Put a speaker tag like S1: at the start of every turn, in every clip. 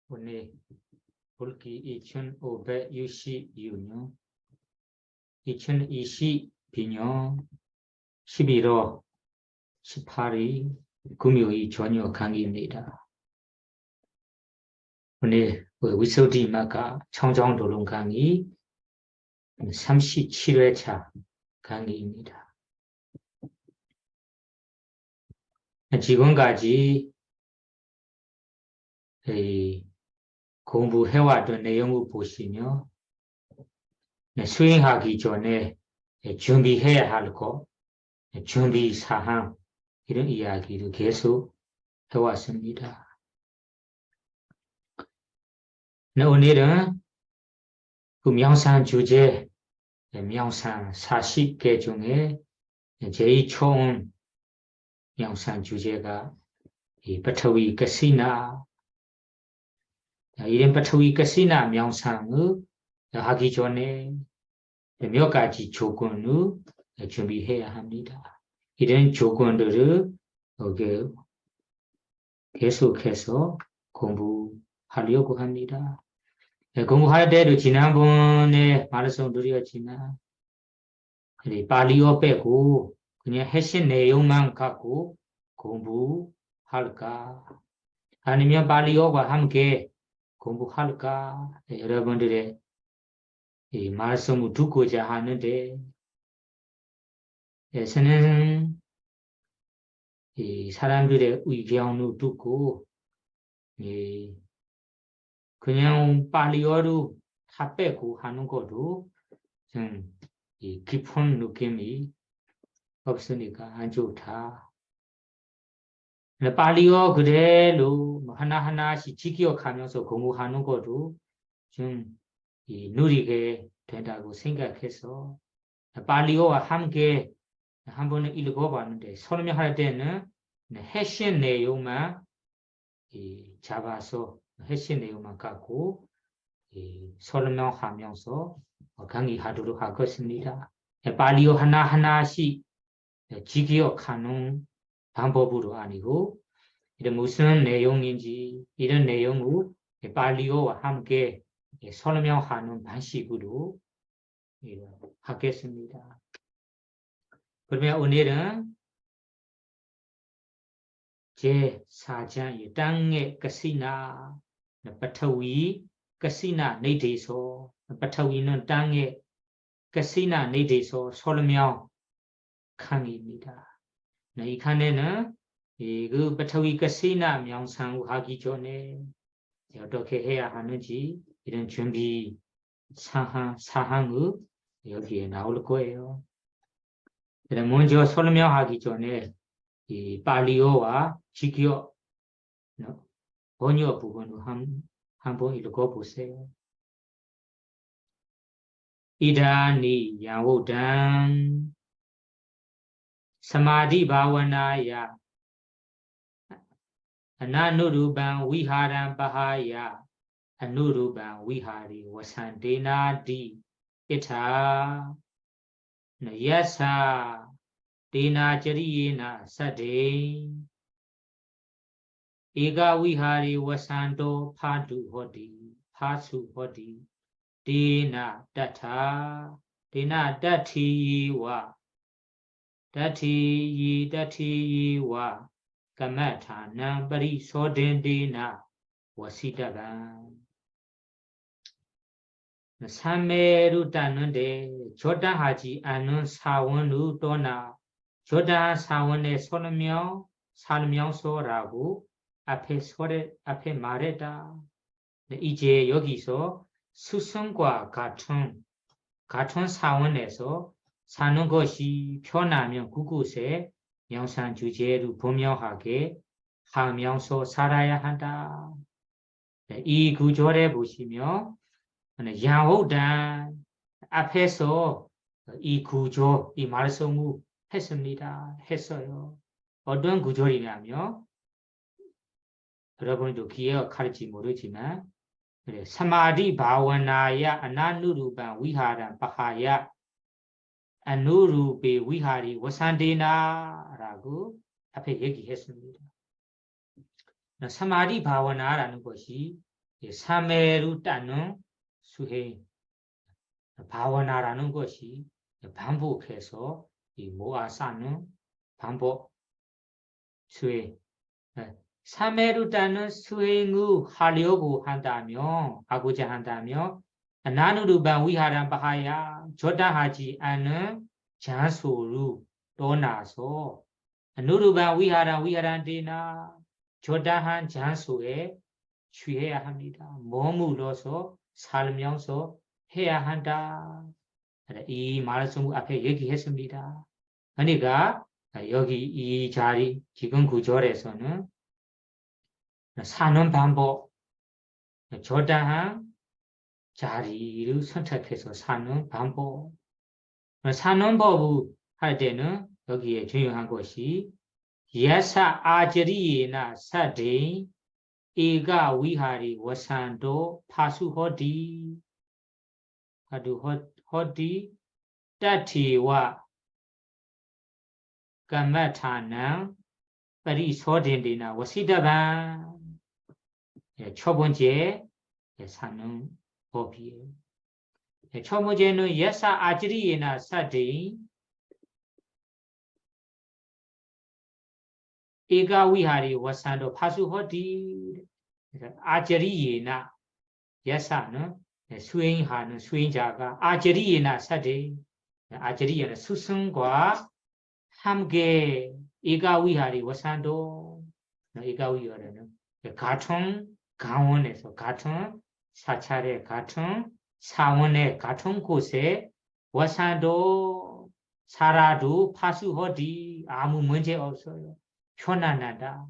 S1: 오늘 볼기 2560유년 2020 비년 11월 18일 금요일 저녁 강의입니다. 오늘 위소디마가 청정도론 강의 37회차 강의입니다. 지금까지 공부해왔던 내용을 보시며 수행하기 전에 준비해야 할 것, 준비사항 이런 이야기를 계속 해왔습니다. 오늘은 그 명상 주제, 명상 40개 중에 제일 처음 명상 주제가 이 파타위 가시나 이런 파타위 가시나 명상을 하기 전에 몇 가지 조건을 준비해야 합니다. 이런 조건들을 계속해서 공부하려고 합니다. 공부할 때도 지난번에 말씀드렸지만 발리어 빼고 그냥 핵심 내용만 갖고 공부할까? 아니면 발리어와 함께 공부할까? 여러분들의 이 말씀을 듣고자 하는데, 저는 이 사람들의 의견을 듣고, 그냥 발리어로 다 빼고 하는 것도 좀 깊은 느낌이 없으니까 안 좋다. 발리어 그대로 하나하나씩 지켜가면서 공부하는 것도 좀 누리게 된다고 생각해서 발리어와 함께 한번 읽어봤는데 설명할 때는 핵심 내용만 잡아서 핵심 내용만 갖고 설명하면서 강의하도록 하겠습니다. 발리어 하나하나씩 지켜가는 방법으로 아니고 이런 무슨 내용인지 이런 내용을 발리어와 함께 설명하는 방식으로 하겠습니다. 그러면 오늘은 제4장 땅의 가시나 파타위 가시나 네데서 파타위는 땅의 가시나 네데서 설명 강의입니다. 이 칸에는 그 파타위 가시나 명상을 하기 전에 어떻게 해야 하는지 이런 준비 사항을 여기에 나올 거예요. 먼저 설명하기 전에 이 발리어와 지켜 번역 부분을 한번 읽어보세요. 이다니 야오단 사마디 바와나야 아나누루반 위하란 바하야 아누루반 위하리 와산데나디 이타 야사 데나 저리예나 사데 에가 위하리 와산도 파두 호디 파수 호디 데나 다타 데나 다티와 다티와 까마타나 바리 소덴데나 와시다간 삼매루 따는데 조단하지 않은 사원을 떠나 조단 사원의 설명서라고 앞에 말했다. 이제 여기서 스승과 같은 사원에서 사는 것이 편하면 그곳에 명상 주제를 분명하게 하면서 살아야 한다. 이 구절에 보시면 양호단 앞에서 이 구조, 이 말씀을 했어요. 어떤 구절이냐면 여러분도 기억할지 모르지만 사마디 바와나야 아나누루반 위하란 바하야 아누루베 위하리 와산데나라고 앞에 얘기했습니다. 사마디 바와나라는 것이 3회로 수행 바와나라는 것이 반복해서 이 모아사는 반복 수행 3회로 수행을 하려고 하고자 한다면 나누르반 위하란 바하야 조다하지 않은 장소로 떠나서 누르반 위하란 데나 조다한 장소에 취해야 합니다. 머물러서 살면서 해야 한다. 이 말씀 앞에 얘기했습니다. 그러니까 여기 이 자리 지금 구절에서는 사는 방법, 조다한 자리를 선택해서 사는 방법. 사는 법을 할 때는 여기에 중요한 것이 예사 아저리나 사대 에가 위하리 와산도 파수호디 호디 따티와 까마타나 파리소딘디나 와시다반 첫 번째 사는 법이에요. 첫 번째는 예사 아저리나 사대 에가 위하리 와산도 파수호디 아저리나 예사는 수행하는 수행자가 아저리나 사대 아저리는 스승과 함께 에가 위하리 와산도 에가 위하리는 같은 강원에서 같은 사찰에 같은 사원에 같은 곳에 와산도 살아도 파수호디 아무 문제 없어요. 편안하다.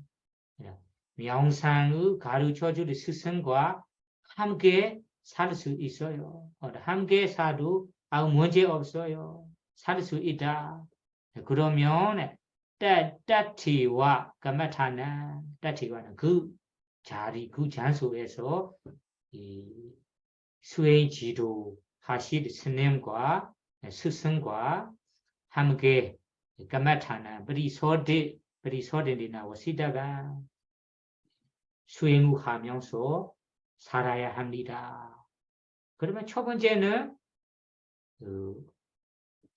S1: 명상의 가르쳐줄 스승과 함께 살 수 있어요. 함께 살도 아무 문제 없어요. 살 수 있다. 그러면 따티와 까마타나 따티와는 그 자리 그 장소에서 이 수행 지도 하실 스님과 스승과 함께 까마타나 브리소데나 와시다가 수행을 하면서 살아야 합니다. 그러면 첫 번째는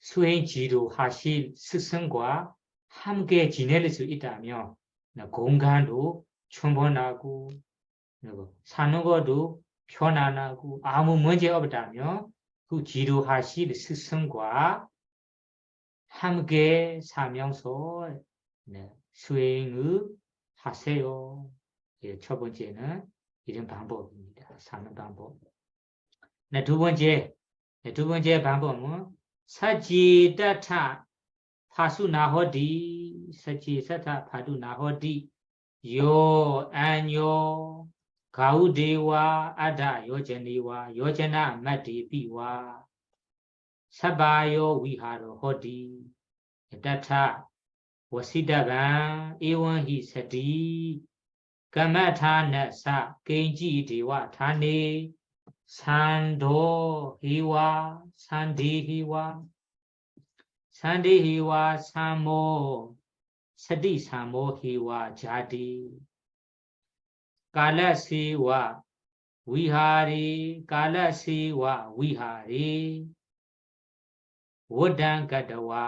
S1: 수행 지도 하실 스승과 함께 지낼 수 있다면 공간도 충분하고 사는 것도 편안하고 아무 문제 없다면 그 지도하실 스승과 함께 살면서 수행을 하세요. 첫 번째는 이런 방법입니다. 사는 방법. 두 번째 방법은 사지다타 파수나호디 사지사타 파두나호디 요 안요 가우데와 아다 요제니와 요제나 마디비와 사바요 위하로 호디 다타 와시다반 에원히 사디 까마타나사 겐지디와 타네 산도 히와 산디히와 사모 सति सामोहिवा जाति कालसेवा विहारे वोडंकटवा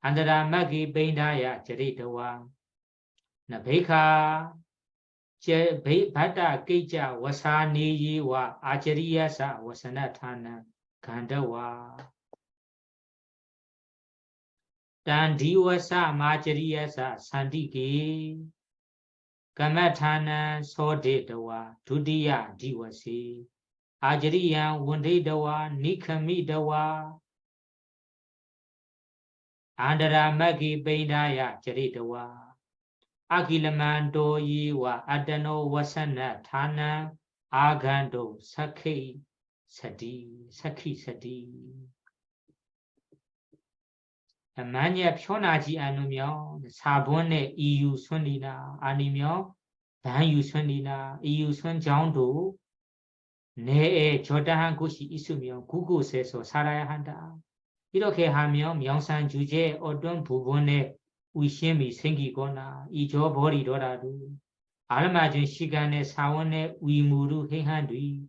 S1: अंतरामगि पिंडाया चरितवा नभेखा भट्टा किचा वसानीयवा आचरियसा वसनठान खंडवा तंदीवसा माचरियसा संदिके कमठाना सोदेतवा दुदिया दिवसी आचरिया वंदेतवा निखमितवा अंतरामगि पिंडाया चरितवा अखिलमंदो येवा अदनो वसन ठान आगंदो सखी सती 만약 편하지 않으면 4번에 이유선이나 아니면 반유선이나 이유선 정도 내에 저당한 곳이 있으면 그곳에서 살아야 한다. 이렇게 하면 명상 주제에 어떤 부분에 의심이 생기거나 잊어버리더라도 알마준 시간에 사원의 위무루 해한뒤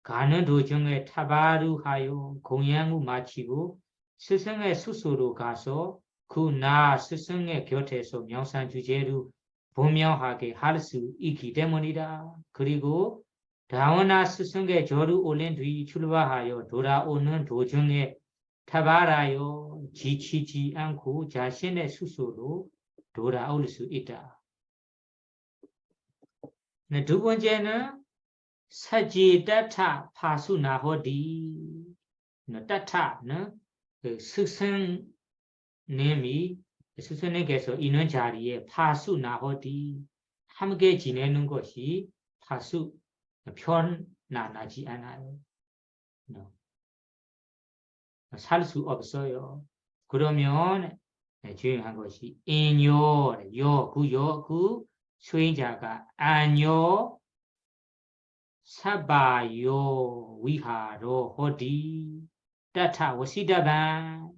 S1: 가는 도중에 타바루 하여 공양을 마치고 스승의 숙소로 가서 그 나 스승의 곁에서 명상 주제로 분명하게 할 수 있기 때문이다. 그리고 다원아 스승의 절을 올린 뒤 출발하여 돌아오는 도중에 타바라여 지치지 않고 자신의 숙소로 돌아올 수 있다. 네, 두 번째는 사지다타 파수나호디 따타는 스승님께서 있는 자리에 파수나호디 함께 지내는 것이 파수 편안하지 않아요. 살 수 없어요. 그러면 중요한 것이 인요, 그 수행자가 안요 사바요 위하로 호디 따타 워시다반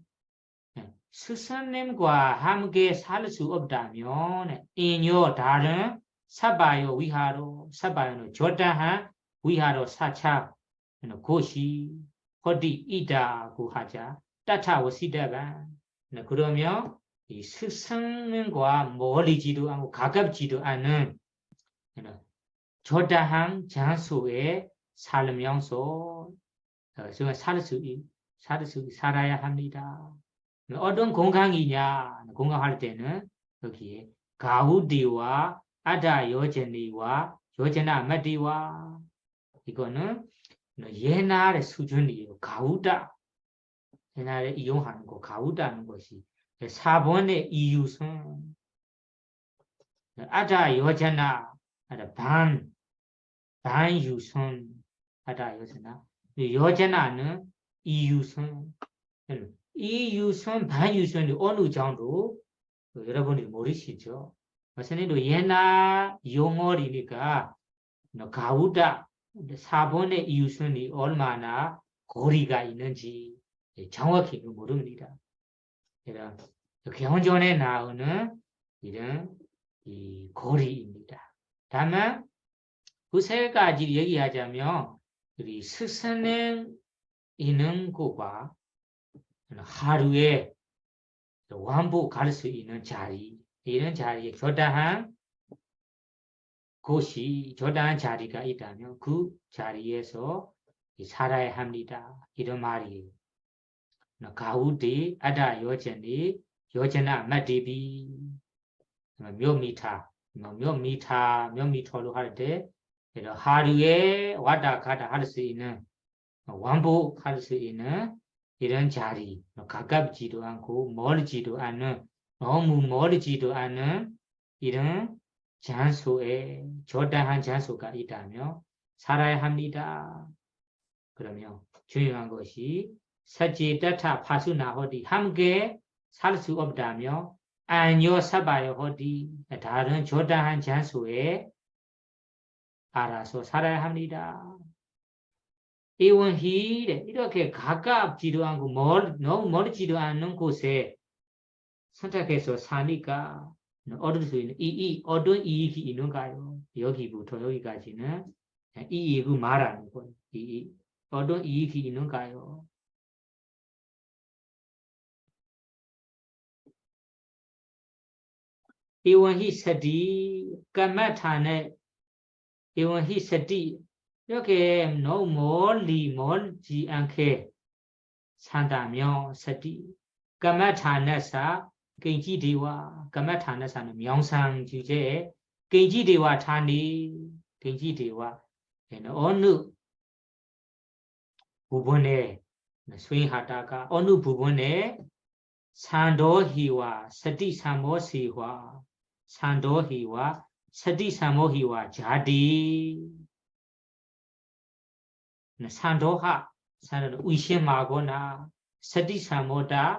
S1: 스승님과 함께 살 수 없다면 인요 다른 사바요 위하로 사바요는 조단한 위하로 사차 곳이 호디 이다고 하자 따타 워시다반 그러면 이 스승님과 멀리지도 않고 가깝지도 않은 조다한 장소에 살면서 살아야 합니다. 어떤 공간이냐? 공간할 때는 여기에 가우디와 아다 요제니와 요제나 마디와 이거는 옛날의 수준이에요. 가우다 옛날에 이용하는 거 가우다는 것이 4번의 이유선 아다 요제나 반유선 하다 요새나 여자나는 이유선 이유선 반유선이 어느 정도 여러분이 모르시죠? 선생님도 옛날 용어이니까 가우다 4번의 이유선이 얼마나 거리가 있는지 정확히 모릅니다. 이런 경전에 나오는 이런 이 거리입니다. 다만 그 세 가지 얘기하자면 우리 스승님 있는 곳과 하루에 완복 갈 수 있는 자리 이런 자리에 조다한 곳이 조다한 자리가 있다면 그 자리에서 살아야 합니다. 이런 말이에요. 가우디 아다 요제니 요제나 마디비 묘미터로 할 때 하루에 왔다 갔다 할 수 있는 왕복할 수 있는 이런 자리 가깝지도 않고 멀지도 않은 너무 멀지도 않은 이런 장소에 조다한 장소가 있다면 살아야 합니다. 그러면 중요한 것이 사지다타 파수나호디 함께 살 수 없다면 안요 사바요 호디 다른 조다한 장소에 알아서 살아야 합니다. 이원희 이렇게 가깝지도 않고 너무 멀지도 않는 곳에 선택해서 사니까 얻을 수 있는 어떤 이익이 있는가요? 여기부터 여기까지는 이익을 말하는 거예요. 어떤 이익이 있는가요? 이원희 서디 까마타네 이원희 서디 이렇게 너무 멀지 않게 산다면 서디 까마타네사 갱지대와 까마타네사는 명상 주제에 갱지대와 타니 갱지대와 어느 부분에 수행하다가 어느 부분에 산도희와 서디사모시와 산도희와 서디사모희와 자디 산도하 산은 의심하거나 서디사모사는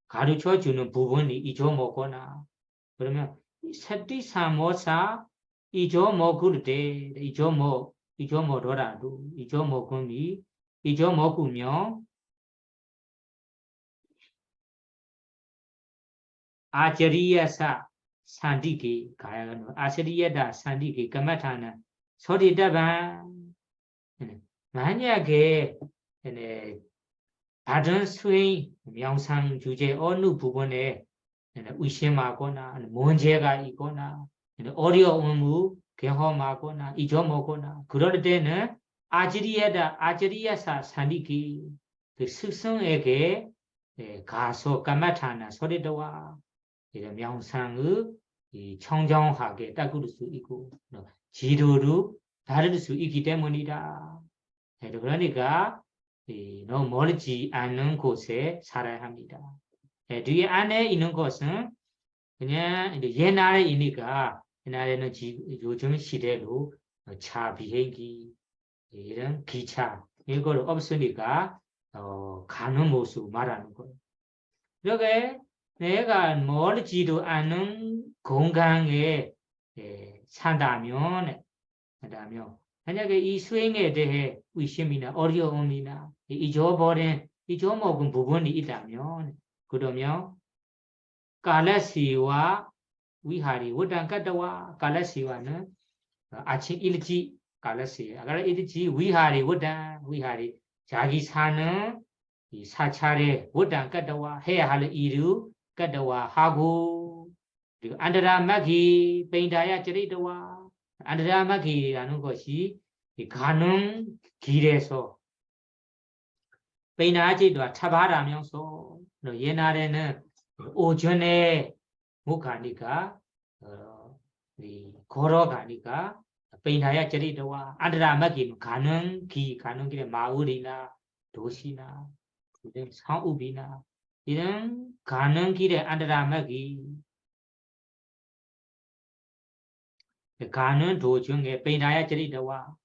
S1: 가르쳐주는 부분이 잊어먹거나 그러면 서디사모사 잊어먹을 때 잊어먹더라도 잊어먹으면 아저리야사 산디기 가야가노 아시리에다 산디기 까마타나 소리다반 만약에 다른 수행 명상 주제 어느 부분에 의심하거나 문제가 있거나 어려움을 경험하거나 잊어먹거나 그럴 때는 아지리야사 산디기 그 스승에게 가서 까마타나 소리다와 명상의 청정하게 닦을 수 있고 지도로 다룰 수 있기 때문이다. 그러니까 너무 멀지 않은 곳에 살아야 합니다. 뒤에 안에 있는 것은 그냥 옛날에 있으니까 옛날에는 요즘 시대로 차 비행기 이런 기차 이걸 없으니까 가는 모습 말하는 거예요. 그러게 내가 멀지도 않은 공간에 산다면 만약에 이 수행에 대해 의심이나 어려움이나 잊어먹은 부분이 있다면 그러면 갈라시와 위하리 워단가다와 갈라시와는 아침 일찍 갈라시 아갈 일찍 위하리 위하리 자기 사는 이 사찰에 워단가다와 해야 할 일을 가다와 하고 그리고 안드라마기 벤다야 저리다와 안드라마기라는 것이 가는 길에서 벤다지도 타바라면서 옛날에는 오전에 못 가니까 걸어가니까 벤다야 저리다와 안드라마기 가는 길에 마을이나 도시나 상업이나 이런 가는 길에 안드라마기 가는 도중에 벤다야 저리다와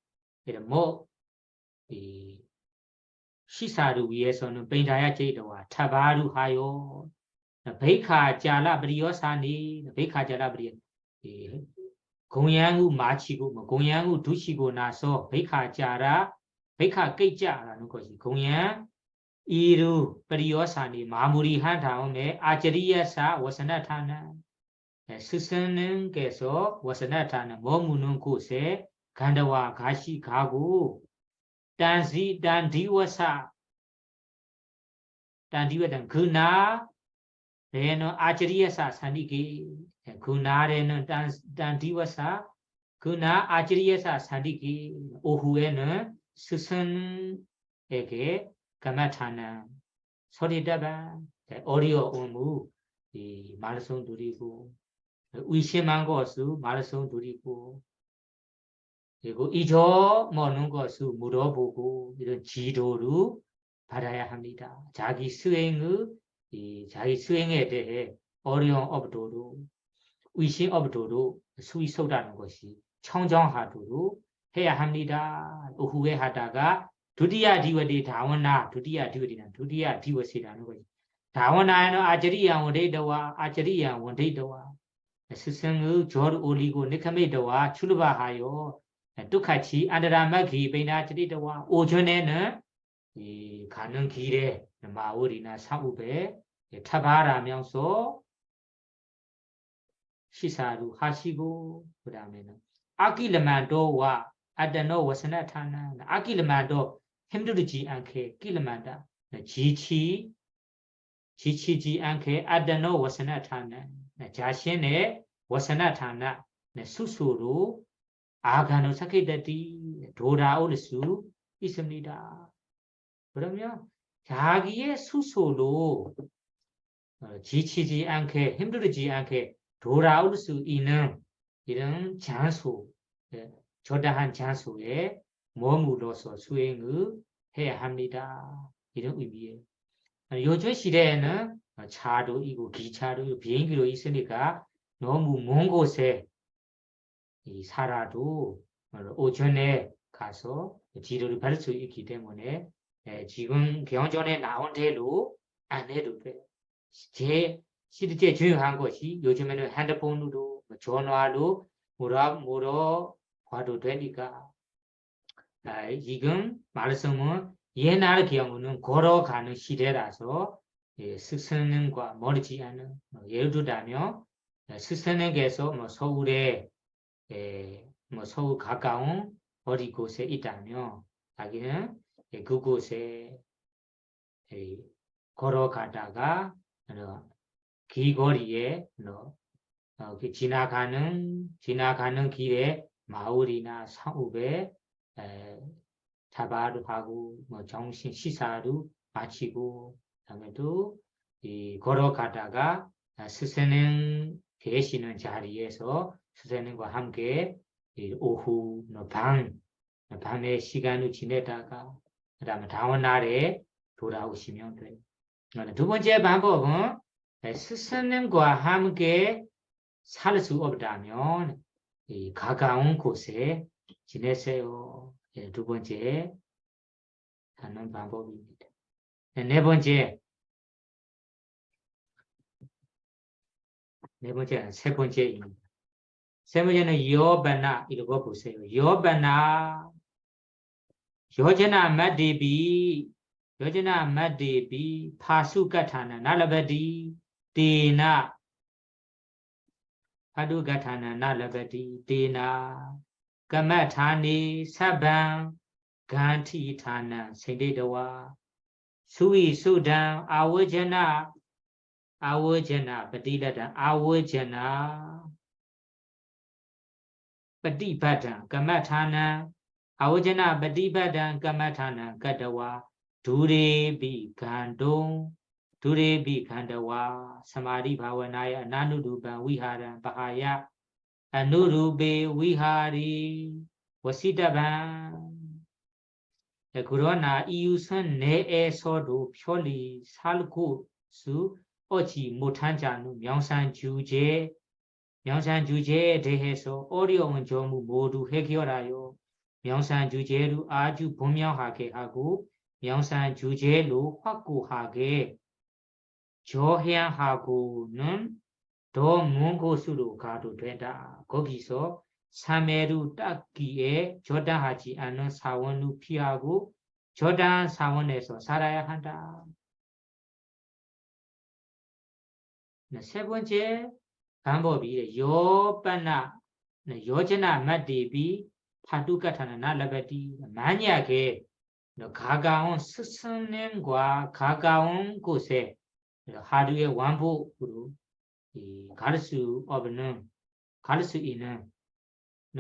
S1: 뭐 시사를 위해서는 벤다야 저리다와 타바루 하요 베이카 자라 브리오사니 베이카 자라 브리 공양우 마치고 공양우 두시고 나서 베이카 자라 베이카 깨자라는 것이 공양 이루 브리오사니 마무리한 다음에 아저리야사 와사나타나 스승님께서 와사나타나 머무는 곳에 간다와 가시 가고 단디와사 그나 레는 아저리야사 산디기 그나레는 단디와사 그나 아저리야사 산디기 오후에는 스승에게 까마타나 소리다바 어려움을 말씀 드리고 의심한 것을 말씀 드리고 그리고 잊어먹는 것을 물어보고 이런 지도를 받아야 합니다. 자기 수행에 대해 어려움 없도록 의심 없도록 수위소라는 것이 청정하도록 해야 합니다. 오후에 하다가 두디야 디워디 다원나 두디야 디워시라는 거지. 다원나는 아저리야 원데도와 스승의 절 올리고 니카메도와 출바하여 똑같이 안드라마기 베나트리도와 오전에는 가는 길에 마을이나 사업에 타바라면서 시사를 하시고 그 다음에는 아킬만도와 아다노 와사나타나 아킬만도 힘들지 않게 킬만다 지치지 않게 아다노 와사나타나 자신의 와사나타나 수수로 아가노 사케다티 돌아올 수 있습니다. 그러면 자기의 수소로 지치지 않게 힘들지 않게 돌아올 수 있는 이런 장소, 저다한 장소에 머물러서 수행을 해야 합니다. 이런 의미예요. 요즘 시대에는 차도 있고 기차도 있고 비행기도 있으니까 너무 먼 곳에 살아도 오전에 가서 지도를 받을 수 있기 때문에 지금 경전에 나온 대로 안 해도 돼. 실제 중요한 것이 요즘에는 핸드폰으로 전화로 물어 봐도 되니까 지금 말씀은 옛날 경우는 걸어가는 시대라서 스승과 멀지 않은 예를 들자면 스스는께서 뭐 서울에 뭐 서울 가까운 어디 곳에 있다면 자기는 그곳에 걸어가다가 길거리에 지나가는 길에 마을이나 상읍에 자바를 하고 뭐 정신 시사를 마치고 그다음에 또 걸어가다가 스승님 계시는 자리에서 스승님과 함께 오후 밤에 시간을 지내다가 그다음에 다음 날에 돌아오시면 돼요. 두 번째 방법은 스승님과 함께 살 수 없다면 가까운 곳에 지내세요. 두 번째 하는 방법입니다. 네 번째, 세 번째입니다. 세 번째는 여바나 이러고 보세요. 여바나 요제나 마디비 파수가타나 날라바디 데나 파두가타나 날라바디 데나 까마타니 사방 간티타나 세데도와 수위 수단 아워제나ปฏิบัติกรรมฐานังอาวจนะปฏิบัติกรรมฐานังกัตวาဒုရေပိခန္တုံဒုရေပိခန္တဝါသမာဓိဘာဝနာယအနာနုရူပံဝိဟာရံပဟာယအနုရူပေဝိဟာရီဝစိတဗံกุโรนาอียุสันเนเอโซโดဖြောလီဆာလကုစုအော့ချီမိုထန်းကြနုမြောင်ဆန်ဂျူဂျေဒေဟေဆိုအော်ဒီယိုဝန်ဂျောမှုမိုဒူဟေခေောရာယောမြောင်ဆန်ဂျူဂျေလူအာဂျူဘုံမြောင်ဟာကေဟာကိုမြောင်ဆန်ဂျူဂျေလူဟွက်ကိုဟာကေဂျောဟျန်ဟာကိုနွန်းဒေါ်ငွန်းကိုစုလူကာတူတွေ့တာဂုတ်ကြီးဆိုဆံမဲရူတက်ကြီးရဲ့ဂျောဒန်ဟာချီအန်နဆာဝန်နုဖီဟာကိုဂျောဒန်ဆာဝန်နဲ့ဆိုဆာရာယဟန္တာ20번째 방법이 요빠나 요제나 맞디비 파두가타나 라베디 만약에 가까운 스승님과 가까운 곳에 하루에 완복으로 갈 수 있는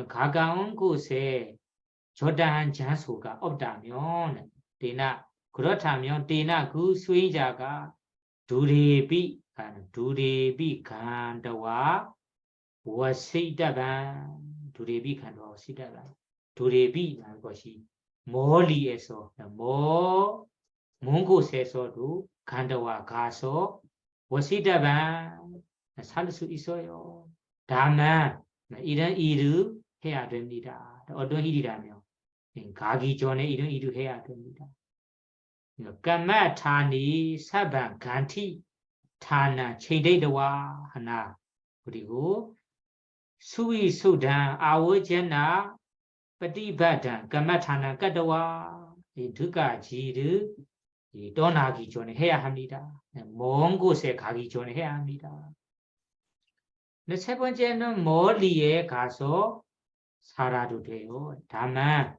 S1: 가까운 곳에 조단한 장소가 없다면 그렇다면 그 수행자가 두레비 간다와 워시다반 두레비 간다와 워시다반 두레비라는 것이 멀리에서 먼 곳에서도 간다와 가서 워시다반 살 수 있어요. 다만 이런 일을 해야 됩니다. 어떤 일이라면 가기 전에 이런 일을 해야 됩니다. 까마타니 사반 간티 타나 체데와 하나 그리고 수위 수단 아워제나ปฏิบัติ 까마타나 까다와 이 두 가지를 떠나기 전에 해야 합니다. 먼 곳에 가기 전에 해야 합니다. 세 번째는 멀리에 가서 살아도 돼요. 다만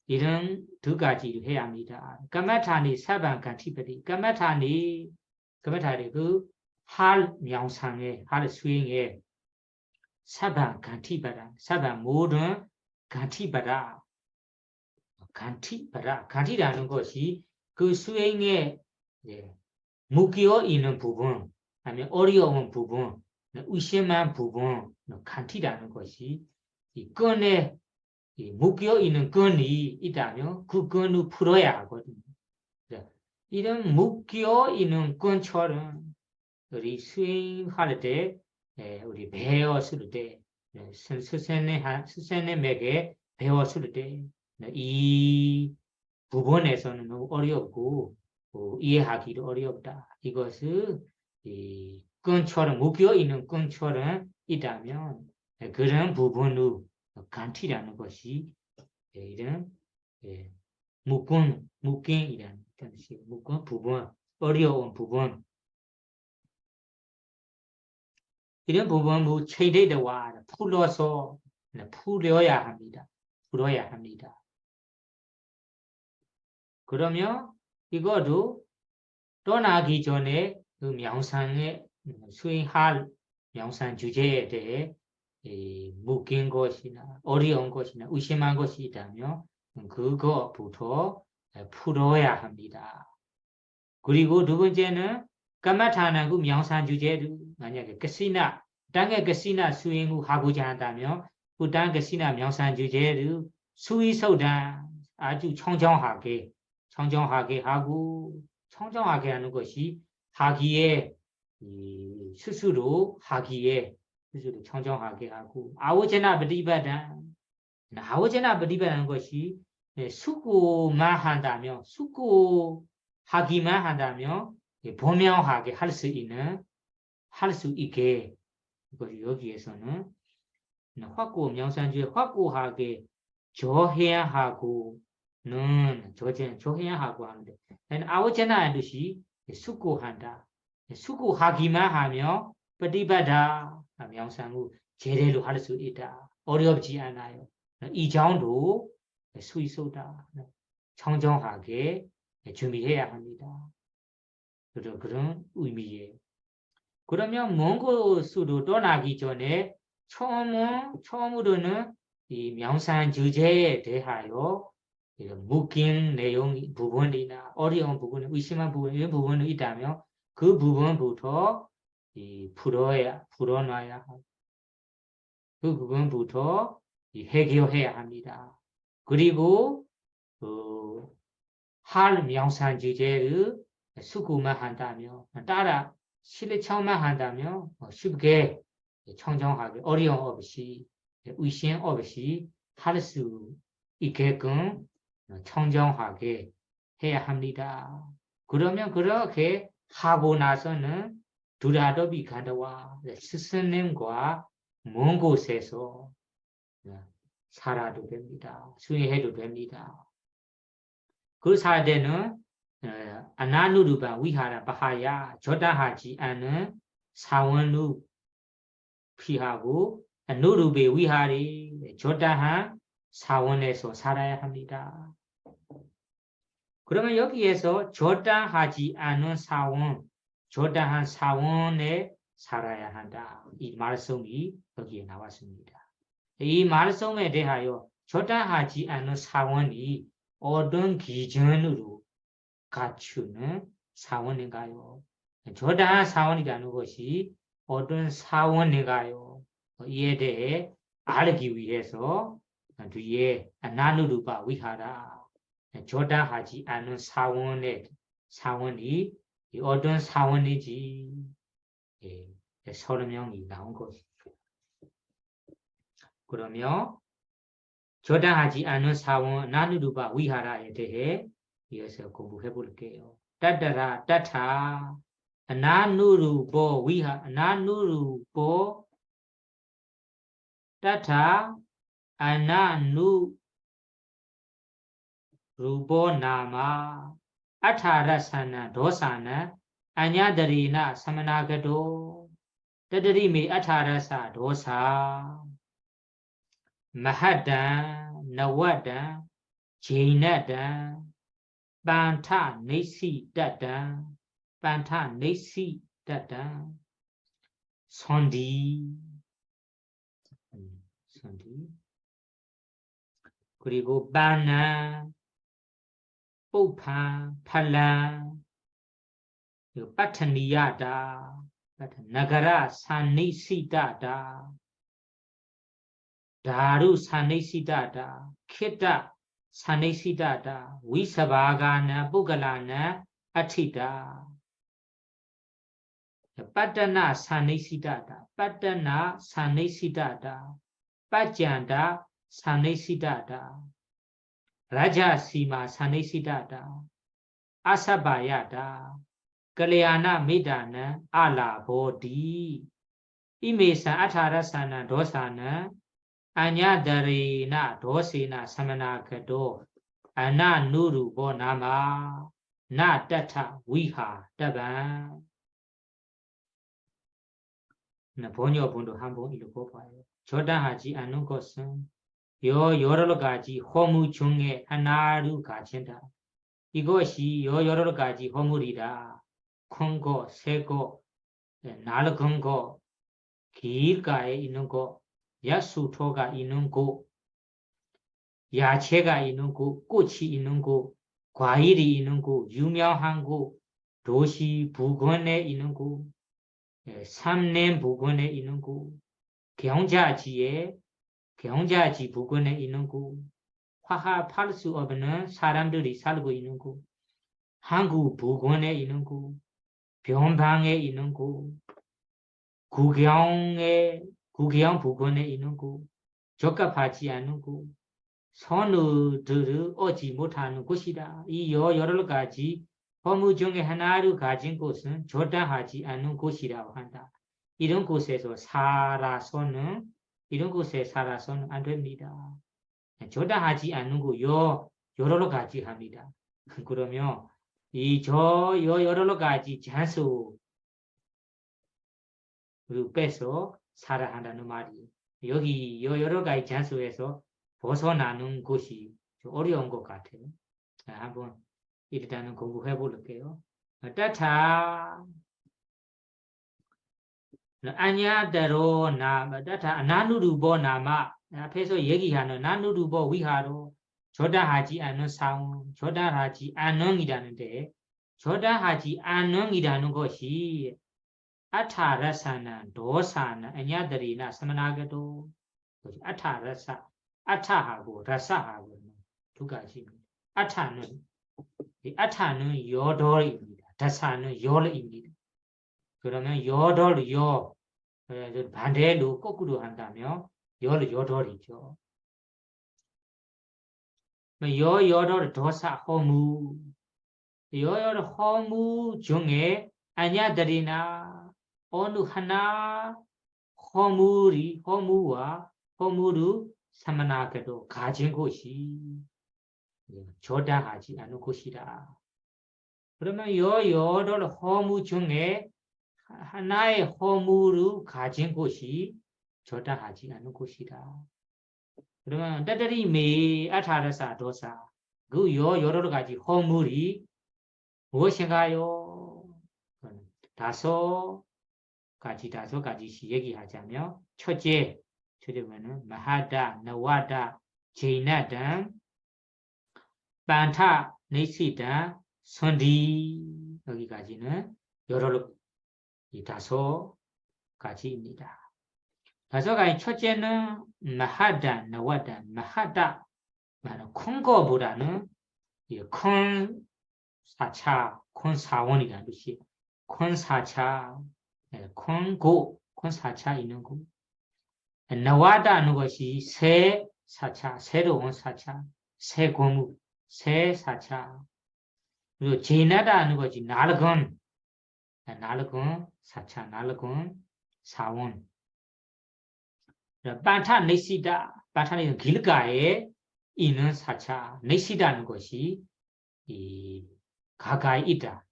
S1: 이런 두 가지를 해야 합니다. 까마타니 사반 간티ප디 까마타니 그 할 명상에 할 수행에 사반 간티바라 사반 모든 간티바라 간티라는 것이 그 수행에 무기어 있는 부분 아니면 어려운 부분 의심한 부분 간티라는 것이 이 끈에 묶여 있는 끈이 있다면 그 끈을 풀어야 하거든요. 이런 묶여 있는 끈처럼 우리 수행할 때 우리 배웠을 때 스승님에게 배웠을 때 이 부분에서는 너무 어렵고 이해하기도 어렵다. 이것을 이 끈처럼 묶여 있는 끈처럼 있다면 그런 부분을 간티라는 것이 이런 묶임이라는 뜻이 묶은 부분, 어려운 부분. 이런 부분 체대와 풀어서 풀어야 합니다. 풀어야 합니다. 그러면 이것도 떠나기 전에 그 명상에 수행할 명상 주제에 대해 묶인 것이나 어려운 것이나 의심한 것이 있다면 그것부터 풀어야 합니다. 그리고 두 번째는 까마타나고 명상 주제를 만약에 가시나 땅에 가시나 수행을 하고자 한다면 그 땅 가시나 명상 주제를 수의소단 아주 청정하게 하고 청정하게 하는 것이 하기에 스스로 청정하게 하고 아오제나 버리바다는 것이 수고만 한다면 수고하기만 한다면 분명하게 할 수 있게 여기에서는 확고 명상주에 확고하게 조해하고는 조해하고 하는데 아오제나 뜻이 수고한다. 수고하기만 하며ปฏิบัติ 명상을 제대로 할 수 있다. 어렵지 않아요. 이 정도 수의소다. 청정하게 준비해야 합니다. 그런 의미예요. 그러면 먼 곳으로 떠나기 전에 처음으로는 이 명상 주제에 대하여 묶인 내용 부분이나 어려운 부분, 의심한 부분, 이런 부분이 있다면 그 부분부터 풀어놔야 하고 그 부분부터 해결해야 합니다. 그리고 할 명상 주제를 수고만 한다면 따라 실천만 한다면 쉽게 청정하게 어려움 없이 의심 없이 할 수 있게끔 청정하게 해야 합니다. 그러면 그렇게 하고 나서는 두라더비 간다와 스승님과 먼 곳에서 살아도 됩니다. 수행해도 됩니다. 그 사대는 아나누르바 위하라 바하야 조다하지 않은 사원루 피하고 누르베 위하리 조다한 사원에서 살아야 합니다. 그러면 여기에서 조다하지 않은 사원, 조다한 사원에 살아야 한다. 이 말씀이 여기에 나왔습니다. 이 말씀에 대하여 조다하지 않은 사원이 어떤 기준으로 갖추는 사원인가요? 조다한 사원이라는 것이 어떤 사원인가요? 이에 대해 알기 위해서 뒤에 아나누르바 위하라 조다하지 않은 사원이 어떤 사원인지 설명이 나온 것이죠. 그러면 조다하지 않은 사원 아나누르바 위하라에 대해 이어서 공부해 볼게요. 따따라 따타 아나누르보 위하 아나누르보 따타 아나누 루보 나마 아타라사나 도사나 아냐드리나 사마나가도 따드리미 아타라사 도사 마하다 나와다 제이나다 반타 네시 따다 반타 네시 따다 손디 그리고 바나 뽀파 팔라 파타니야다 나가라 사니시다다 다루 사니시다다 키타 사니시다다 위사바가나 부갈라나 아티다 빠따나 사니시다다 빠따나 사니시다다 빠짠다 사니시다다 라자시마 사니시다다 아사바야다 갈야나 미다나 알라보디 이메사 아타라사나 도사나 아냐다리나 도시나 사마나가도 아나누르보 나마 나타타 위하 따반 번역 본도 한번 읽고 봐요. 조단하지 않는 것은 여러 가지 허무 중에 하나로 가진다. 이것이 여러 가지 허물이다. 큰 거, 새 거, 낡은 거, 길가에 있는 거, 야수토가 있는 거, 야채가 있는 거, 꽃이 있는 거, 과일이 있는 거, 유명한 거, 도시 부근에 있는 거, 삼림 부근에 있는 거, 경자지 부근에 있는 거, 화합할 수 없는 사람들이 살고 있는 거, 한국 부근에 있는 거, 변방에 있는 거, 구경 부근에 있는 거, 적합하지 않은 거, 선우들을 얻지 못하는 곳이다. 이 여러 가지 허무 중에 하나를 가진 곳은 조단하지 않는 곳이라고 한다. 이런 곳에 살아서는 안 됩니다. 조단하지 않는 거 여러 가지 합니다. 그러면 여러 가지 장소를 빼서 살아야 한다는 말이에요. 여기 여러 가지 장소에서 벗어나는 것이 좀 어려운 것 같아요. 한번 일단은 공부해 볼게요. 따타 아냐대로 따타 나누르보 나마 앞에서 얘기하는 나누르보 위하로 조단하지 않는 사원, 조단하지 않는이라는데 조단하지 않는이라는 것이 아타라사나 도사나 아냐들이나 사마나게도 아타라사 아타하고 라사하고 두 가지입니다. 아타는 여돌입니다. 다사는 열입니다. 그러면 반대로 거꾸로 한다면 여돌이죠. 여돌 도사 허무 허무 중에 아냐들이나 어느 하나 허무를 사만하게도 가진 곳이 조단하지 않은 곳이다. 그러면 여러 허무 중에 하나의 허무를 가진 곳이 조단하지 않은 곳이다. 그러면 따다리 아타라사 도사 그 여러 가지 허물이 무엇인가요? 다섯 가지씩 얘기하자면 첫째는 마하다, 나와다, 제이나단, 반타, 네시다, 선디 여기까지는 여러 이 다섯 가지입니다. 다섯 가지 첫째는 마하다, 나와다, 마하다 큰 거보다는 큰 사차, 큰 사원이라는 뜻이 큰 사차, 큰 사차 있는 거. 나와다는 것이 새 사차, 새로운 사차, 새 고무, 새 사차. 그리고 제나다는 것이 낡은 사차, 낡은 사원. 반타 반타는 길가에 있는 사차, 네시다는 것이 가까이 있다.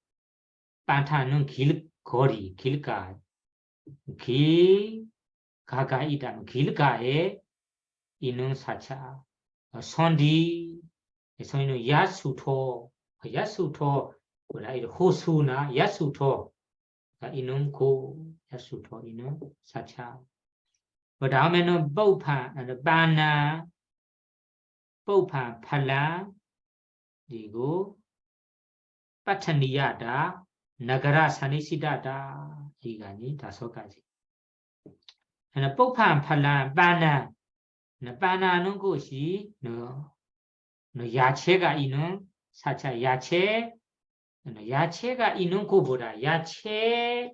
S1: 반타는 길거리, 길가, 가까이 있다는 길가에 있는 사차. 선디는 야수토, 호수나 야수토가 있는 야수토 있는 사차. 그 다음에는 바나, 팔라, 그리고 파타니야다, 나가라 사니시다다 이가니 다섯 가지. 팔라, 바나는 것이 야채가 있는 사차, 야채가 있는 곳보다 야채가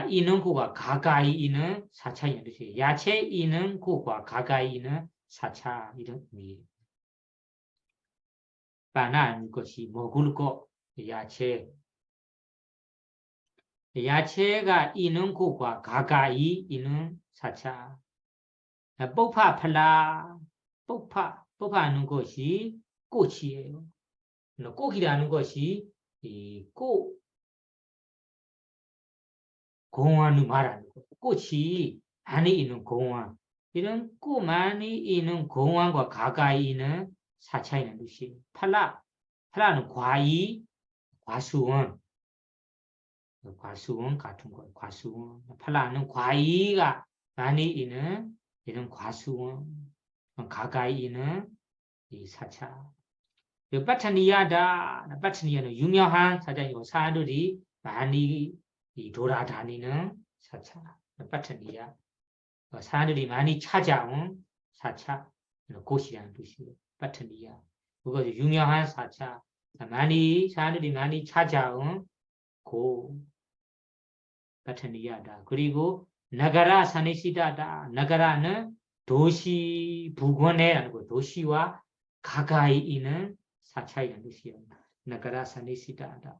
S1: 있는 곳과 가까이 있는 사차인 뜻이에요. 야채 있는 곳과 가까이 있는 사차 이런 의미예요. 바나는 것이 먹을 것, 야채가 있는 곳과 가까이 있는 사차. 뽑파는 것이 꽃이에요. 꽃이라는 것이 공원을 말하는 거. 꽃이 많이 있는 공원. 이런 꽃 많이 있는 공원과 가까이 있는 사찰이라는 뜻이에요. 팔라는 과이, 과수원. 과수원 같은 거예요. 과수원. 팔라는 과이가 많이 있는 이런 과수원. 가까이 있는 이 사찰. 빠타니야는 유명한 사찰이고 사람들이 많이 돌아다니는 사찰. 빠타니야. 사람들이 많이 찾아온 사찰. 곳이라는 뜻이에요. 빠타니야. 그것이 유명한 사찰. 사람들이 많이 찾아온 곳. 빠타니야다. 그리고 나가라 사네시다다. 나가라는 도시 부근에라는 거. 도시와 가까이 있는 사찰이라는 뜻이에요. 나가라 사네시다다.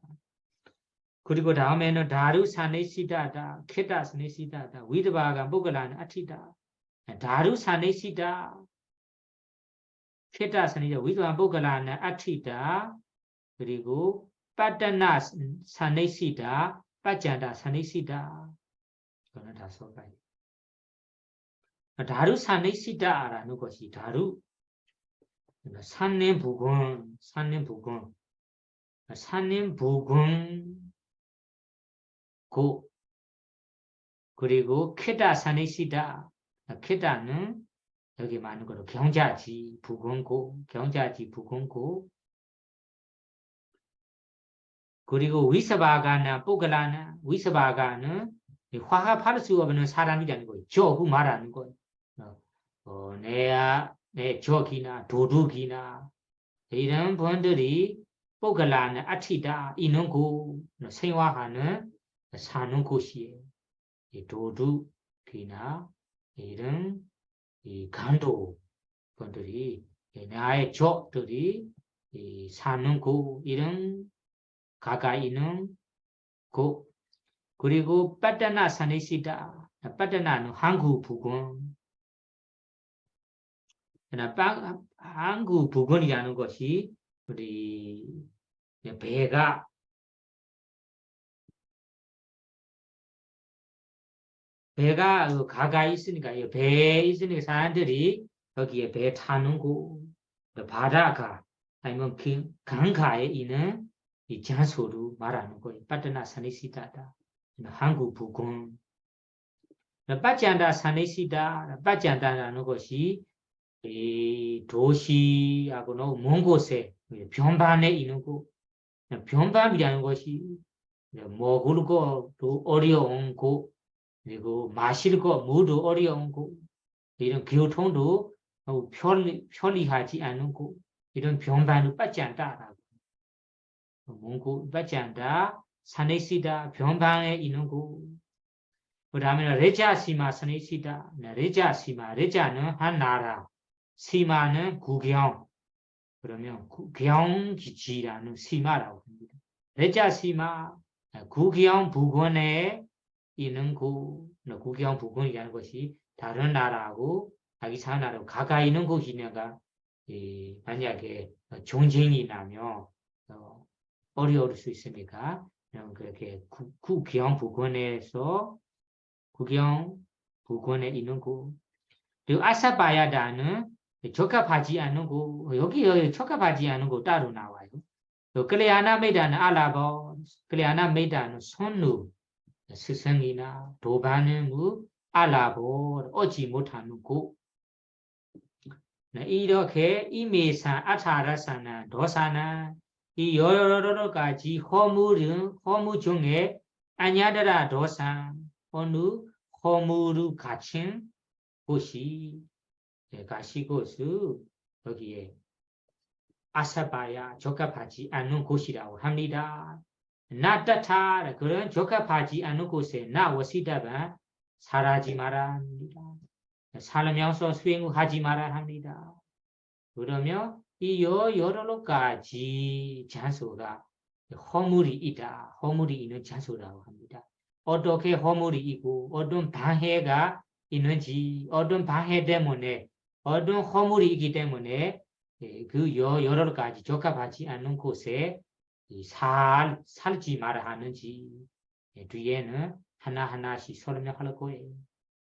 S1: 그리고 다음에는 다루 사네시다다. 케다 사네시다다. 위드바가 모글라는 아티다. 다루 사네시다. 케다 사네시다. 위드바 모글라는 아티다. 그리고 빠따나 사네시다. 빠짠다 사네시다. 이거는 다 써봐요. 다루 사네시다라는 것이 다루 산림 부근 고 그리고 케다 사네시다. 케다는 여기 많은 거로 경자지 부근고 그리고 위사바가나 뽀글라나 위사바가는 화합할 수 없는 사람이라는 거예요. 저구 말하는 거예요. 내 저기나 도둑이나 이런 분들이 뽀글라는 아티다 있는 곳 생활하는 사는 곳이에요. 도둑이나 이런 간도 분들이 나의 적들이 사는 곳 이런 가까이 있는 곳 그리고 빠따나 사네시다. 빠따나는 한국 부근 한국 부근이라는 것이 우리 배가 가까이 있으니까 배에 있으니까 사람들이 여기에 배 타는 곳 바다가 아니면 강가에 있는 이 장소로 말하는 거예요. 빠따나 사네시다다. 한국 부근 빠짠다 사네시다. 빠짠다라는 것이 이 도시하고는 먼 곳에 변반에 있는 곳 변반이라는 것이 먹을 것도 어려운 곳 그리고 마실 것 모두 어려운 곳 이런 교통도 편리하지 않은 곳 이런 변반을 받지 않다라고 먼 곳 받지 않다 사네시다 변방에 있는 곳 그 다음에 레자시마 사네시다 레자는 한 나라 시마는 구경 그러면 구경지지라는 시마라고 합니다. 레자시마 구경 부근에 있는 구경 부근이라는 것이 다른 나라하고 자기 사는 나라하고 가까이 있는 곳이냐가 만약에 전쟁이 나면 어려울 수 있으니까 그렇게 구경 부근에서 구경 부근에 있는 곳 그리고 아사바야다는 적합하지 않은 곳 여기 적합하지 않은 곳 따로 나와요. 클레아나 메다는 알아보 클레아나 메다는 손누 스승이나 도반은 알아보 얻지 못하는 곳 이렇게 이메산 아타라사나 도사나 이 여러 가지 허무 중에 아냐다라 도산 어느 허무를 갖춘 곳이 가시곳을 여기에 아사바야 적합하지 않는 곳이라고 합니다. 나타타 그런 적합하지 않은 곳에 나 워시다가 살하지 말아 합니다. 살면서 수행하지 말아 합니다. 그러면 이 여러 가지 장소가 허물이 있다. 허물이 있는 장소라고 합니다. 어떻게 허물이 있고 어떤 방해가 있는지 어떤 방해 때문에 어떤 허물이 있기 때문에 그 여러 가지 적합하지 않는 곳에 살지 말아 하는지 뒤에는 하나하나씩 설명할 거예요.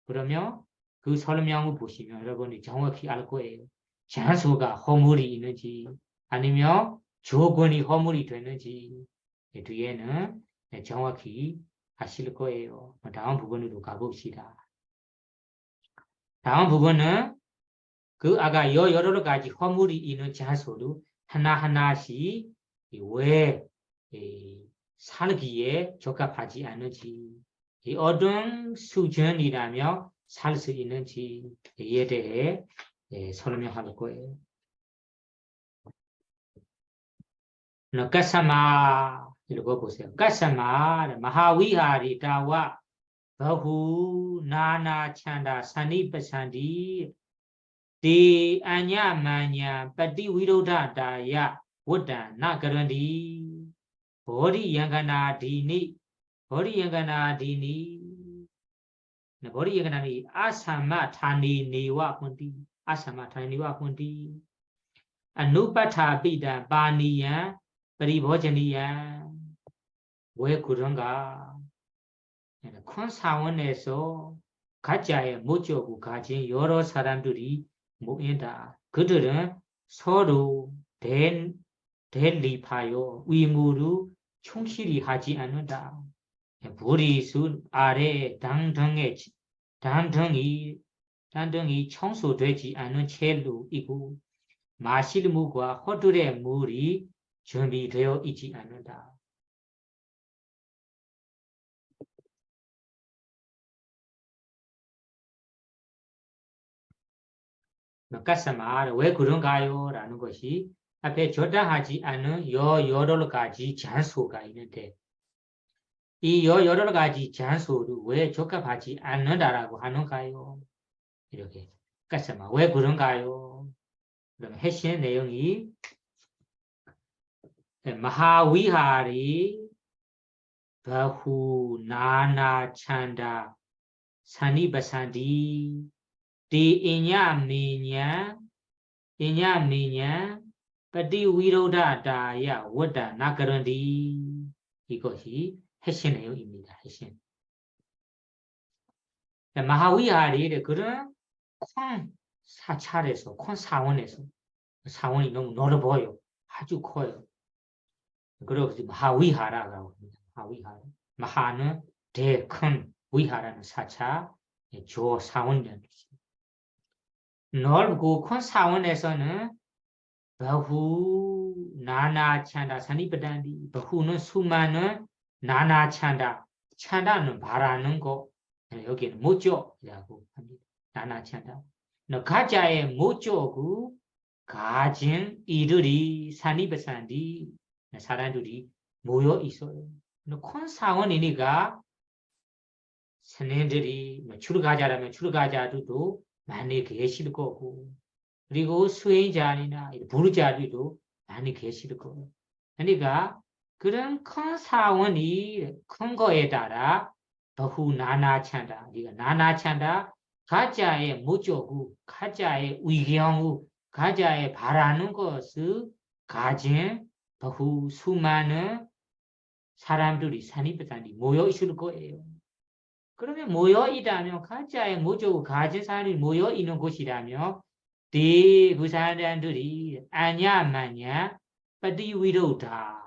S1: 그러면 그 설명을 보시면 여러분이 정확히 알 거예요. 장소가 허물이 있는지 아니면 조건이 허물이 되는지 뒤에는 정확히 아실 거예요. 다음 부분으로 가봅시다. 다음 부분은 그 아까 여러 가지 허물이 있는 장소로 하나하나씩 왜 살기에 적합하지 않은지 어떤 수준이라며 살 수 있는지에 대해 설명할 거예요. 가사마 읽어보세요. 가사마 마하위하리 다와 바후 나나 찬다 사니파산디 디 아냐마냐 빠티위로다다야ဝတ္တံ 나그런디 보리양가나디니 보리양가나디니 보리양가나니 아사마타니니와 혼디 아사마타니와 혼디 아누파타피다 바니야 परिभोजनीय 왜 그런가? 큰 사원에서 가짜의 모조고 가진 여러 사람들이 모인다. 그들은 서로 대립하여 의무를 충실히 하지 않는다. 머리숱 아래 단등이 청소되지 않은 채로 이고 마실 물과 허들의 물이 준비되어 있지 않는다. 가사마 왜 그런가요? 라는 것이 앞에 저당하지 않은 여러 가지 장소가 있는데 이 여러 가지 장소를 왜 적합하지 않는다라고 하는가요? 이렇게 가사마 왜 그런가요? 그럼 핵심 내용이 마하위하리 바후 나나 찬다 사니바산디 디 이냐미냐 빠티위로다다야ဝတ္တံ 나그런디 이것이 핵심 내용입니다. 핵심. 마하위하리 그런 큰 사찰에서 큰 사원에서 사원이 너무 넓어요. 아주 커요. 그래서 마하위하라고 합니다. 마하위하라. 마하는 큰 위하라는 사찰 조 사원이라는 뜻입니다. 넓고 큰 사원에서는 바후 나나찬다 사니바단디 바후는 수많은 나나찬다 찬다는 바라는 거 여기는 모조라고 합니다. 나나찬다. 가짜의 모조고 가진 이들이 사니바산디 사람들이 모여 있어요. 큰 사원이니까 선생들이 출가자라면 출가자들도 많이 계실 거고 그리고 수행자나 부르자들도 많이 계실 거예요. 그러니까 그런 큰 사원이 큰 거에 따라 더후 나나찬다. 나나찬다 가짜의 모조고 가짜의 의경우 가짜의 바라는 것을 가진 더후 수많은 사람들이 산이바산이 모여 있을 거예요. 그러면 모여 있다면 가짜의 모조고 가진 사람이 모여 있는 곳이라면 그 사람들이 아냐마냐 빠티위로다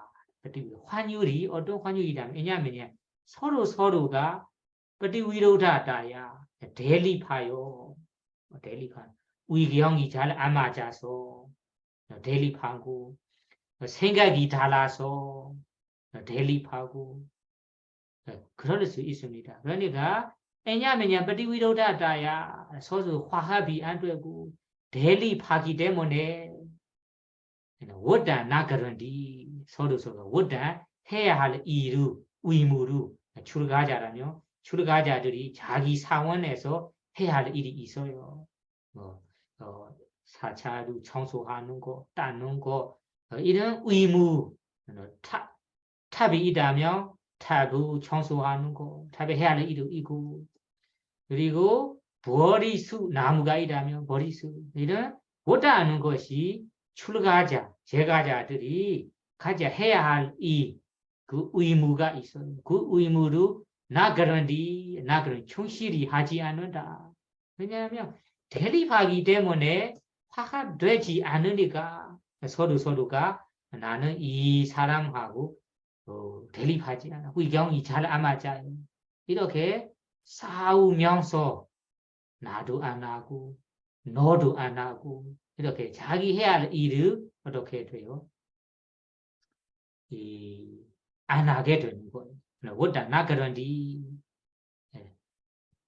S1: 환율이 어떤 환율이라면 왜냐하면 서로가 빠티위로다다야 대립하여 의견이 잘 안 맞아서 대립하고 생각이 달라서 대립하고 그럴 수 있습니다. 그러니까 왜냐하면 빠티위로다다야 서로 화합이 안 되고 대립하기 때문에ဝတ္တံ 나그런디 서로서로ဝတ္တံ 해야 할 일을 의무를 출가자라면 출가자들이 자기 사원에서 해야 할 일이 있어요. 사찰을 청소하는 거, 닦는 거 이런 의무 탑이 있다면 탑을 청소하는 거, 탑에 해야 할 일이 있고 그리고 머리수 나무가 있다면 머리수 이런 못하는 것이 출가자 제가자들이 가져 해야 할 그 의무가 있어요. 그 의무를 나그런디 나그런 충실히 하지 않는다. 왜냐하면 대립하기 때문에 화가 되지 않으니까 서로가 나는 이 사람하고 대립하지 않아. 의견이 잘 안 맞아요. 이렇게 싸우면서 나도 안 하고 너도 안 하고 이렇게 자기 해야 할 일을 어떻게 돼요? 안 하게 되는 거예요. 원다 나그런디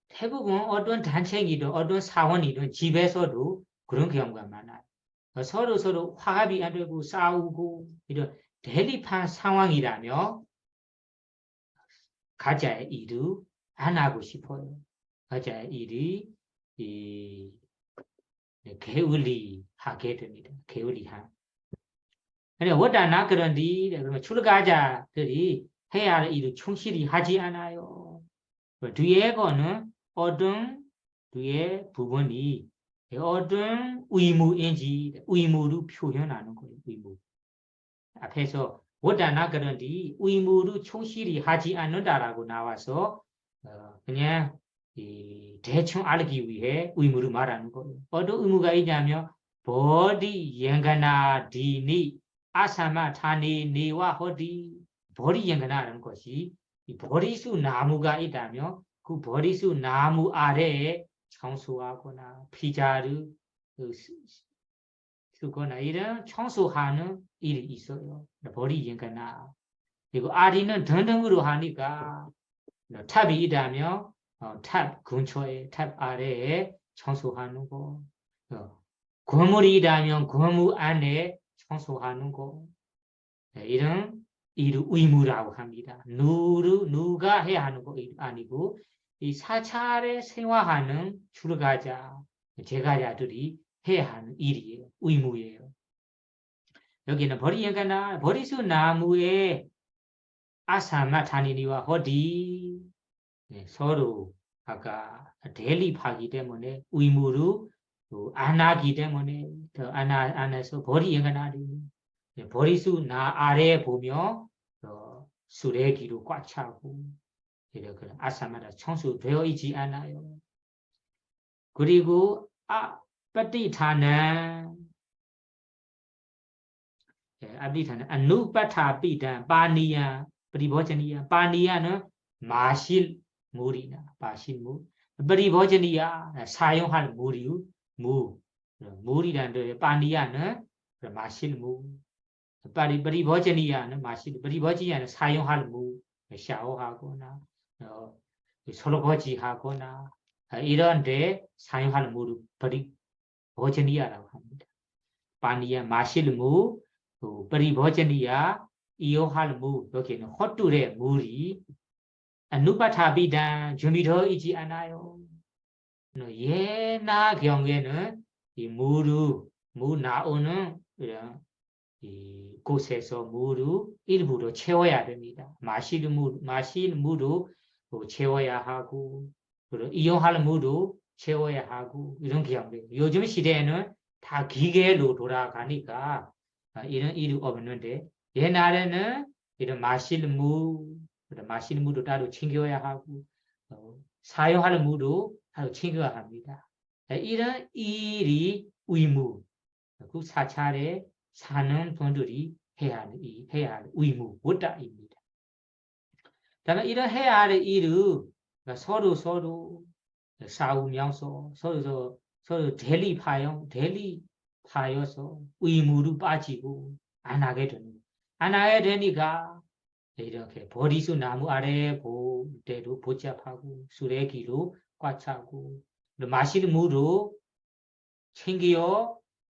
S1: 대부분 어떤 단체이든 어떤 사원이든 집에서도 그런 경우가 많아요. 서로 화합이 안 되고 싸우고 이런 대립한 상황이라면 가자의 일을 안 하고 싶어요. 가자의 일이 게을리하게 됩니다. 게을리함. 원다나 그런디 그러면 출가자들이 해야 할 일을 충실히 하지 않아요. 뒤에 거는 어떤 뒤에 부분이 어떤 의무인지 의무를 표현하는 거예요. 의무. 앞에서 원다나 그런디 의무를 충실히 하지 않는다라고 나와서 그냥 대충 알기 위해 의무를 말하는 거예요. 어떤 의무가 있냐면 버디 연가나 디니 아사마 타니 니와 허디 버리 연가나라는 것이 버리수 나무가 있다면 그 버리수 나무 아래에 청소하거나 피자를 쓰거나 이런 청소하는 일이 있어요. 버리 연가나. 그리고 아리는 등등으로 하니까 탑이 있다면 탑 근처에 탑 아래에 청소하는 거. 건물이 있다면 건물 안에 청소하는 거. 이런 일을 의무라고 합니다. 누가 해야 하는 거 아니고 이 사찰에 생활하는 출가자, 제가자들이 해야 하는 일이에요. 의무예요. 여기는 버리연가나 버리수 나무에 아사마 다니니와 허디 서로 아까 대립하기 때문에 의무를 안 하기 때문에 안 해서 버리연가나 버리수 나 아래에 보며 수레기로 꽉 차고 이렇게 아사마다 청소되어 있지 않아요. 그리고 빠띠타는 아누빠타피단 파니야 프리보저니야 파니야는 마실 물이나 마실 물 프리보저니야 사용할 물이라는 데 파니야는 마실 물 프리보저니야는 마실 프리보저니야는 사용할 물 샤워하거나 설거지하거나 이런 데 사용할 물을 프리보저니야라고 합니다. 파니야 마실 물 프리보저니야 이용할 물 여기는 헛둘의 물이 누바타비단 준비되어 있지 않아요. 예나 경우에는 이 물 나오는 이 곳에서 물을 일부러 채워야 됩니다. 마실 물을 채워야 하고 이용할 물을 채워야 하고 이런 경우에 요즘 시대에는 다 기계로 돌아가니까 이런 일이 없는데 옛날에는 이런 마실 물도 따로 챙겨야 하고 사용할 물도 따로 챙겨야 합니다. 이런 일이 의무, 그 사찰에 사는 분들이 해야 할 의무, 원다입니다. 다만 이런 해야 할 일을 서로 싸우면서 서로 대립하여서 의무로 빠지고 안 하게 되니까 이렇게 버리수 나무 아래에 볼 때도 복잡하고 수레기로 꽉 차고 마시는 물도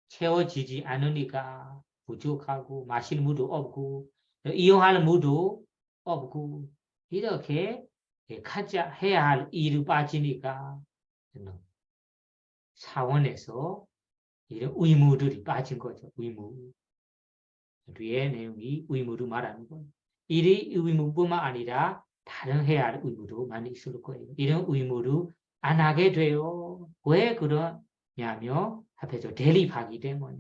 S1: 채워지지 않으니까 부족하고 마시는 물도 없고 이용하는 물도 없고 이렇게 가자 해야 할 일을 빠지니까 사원에서 이런 의무들이 빠진 거죠. 의무. 뒤에 내용이 의무를 말하는 거예요. 이 의무뿐만 아니라 다른 해야 할 의무도 많이 있을 거예요. 이런 의무를 안 하게 돼요. 왜 그러냐면 앞에서 대립하기 때문에.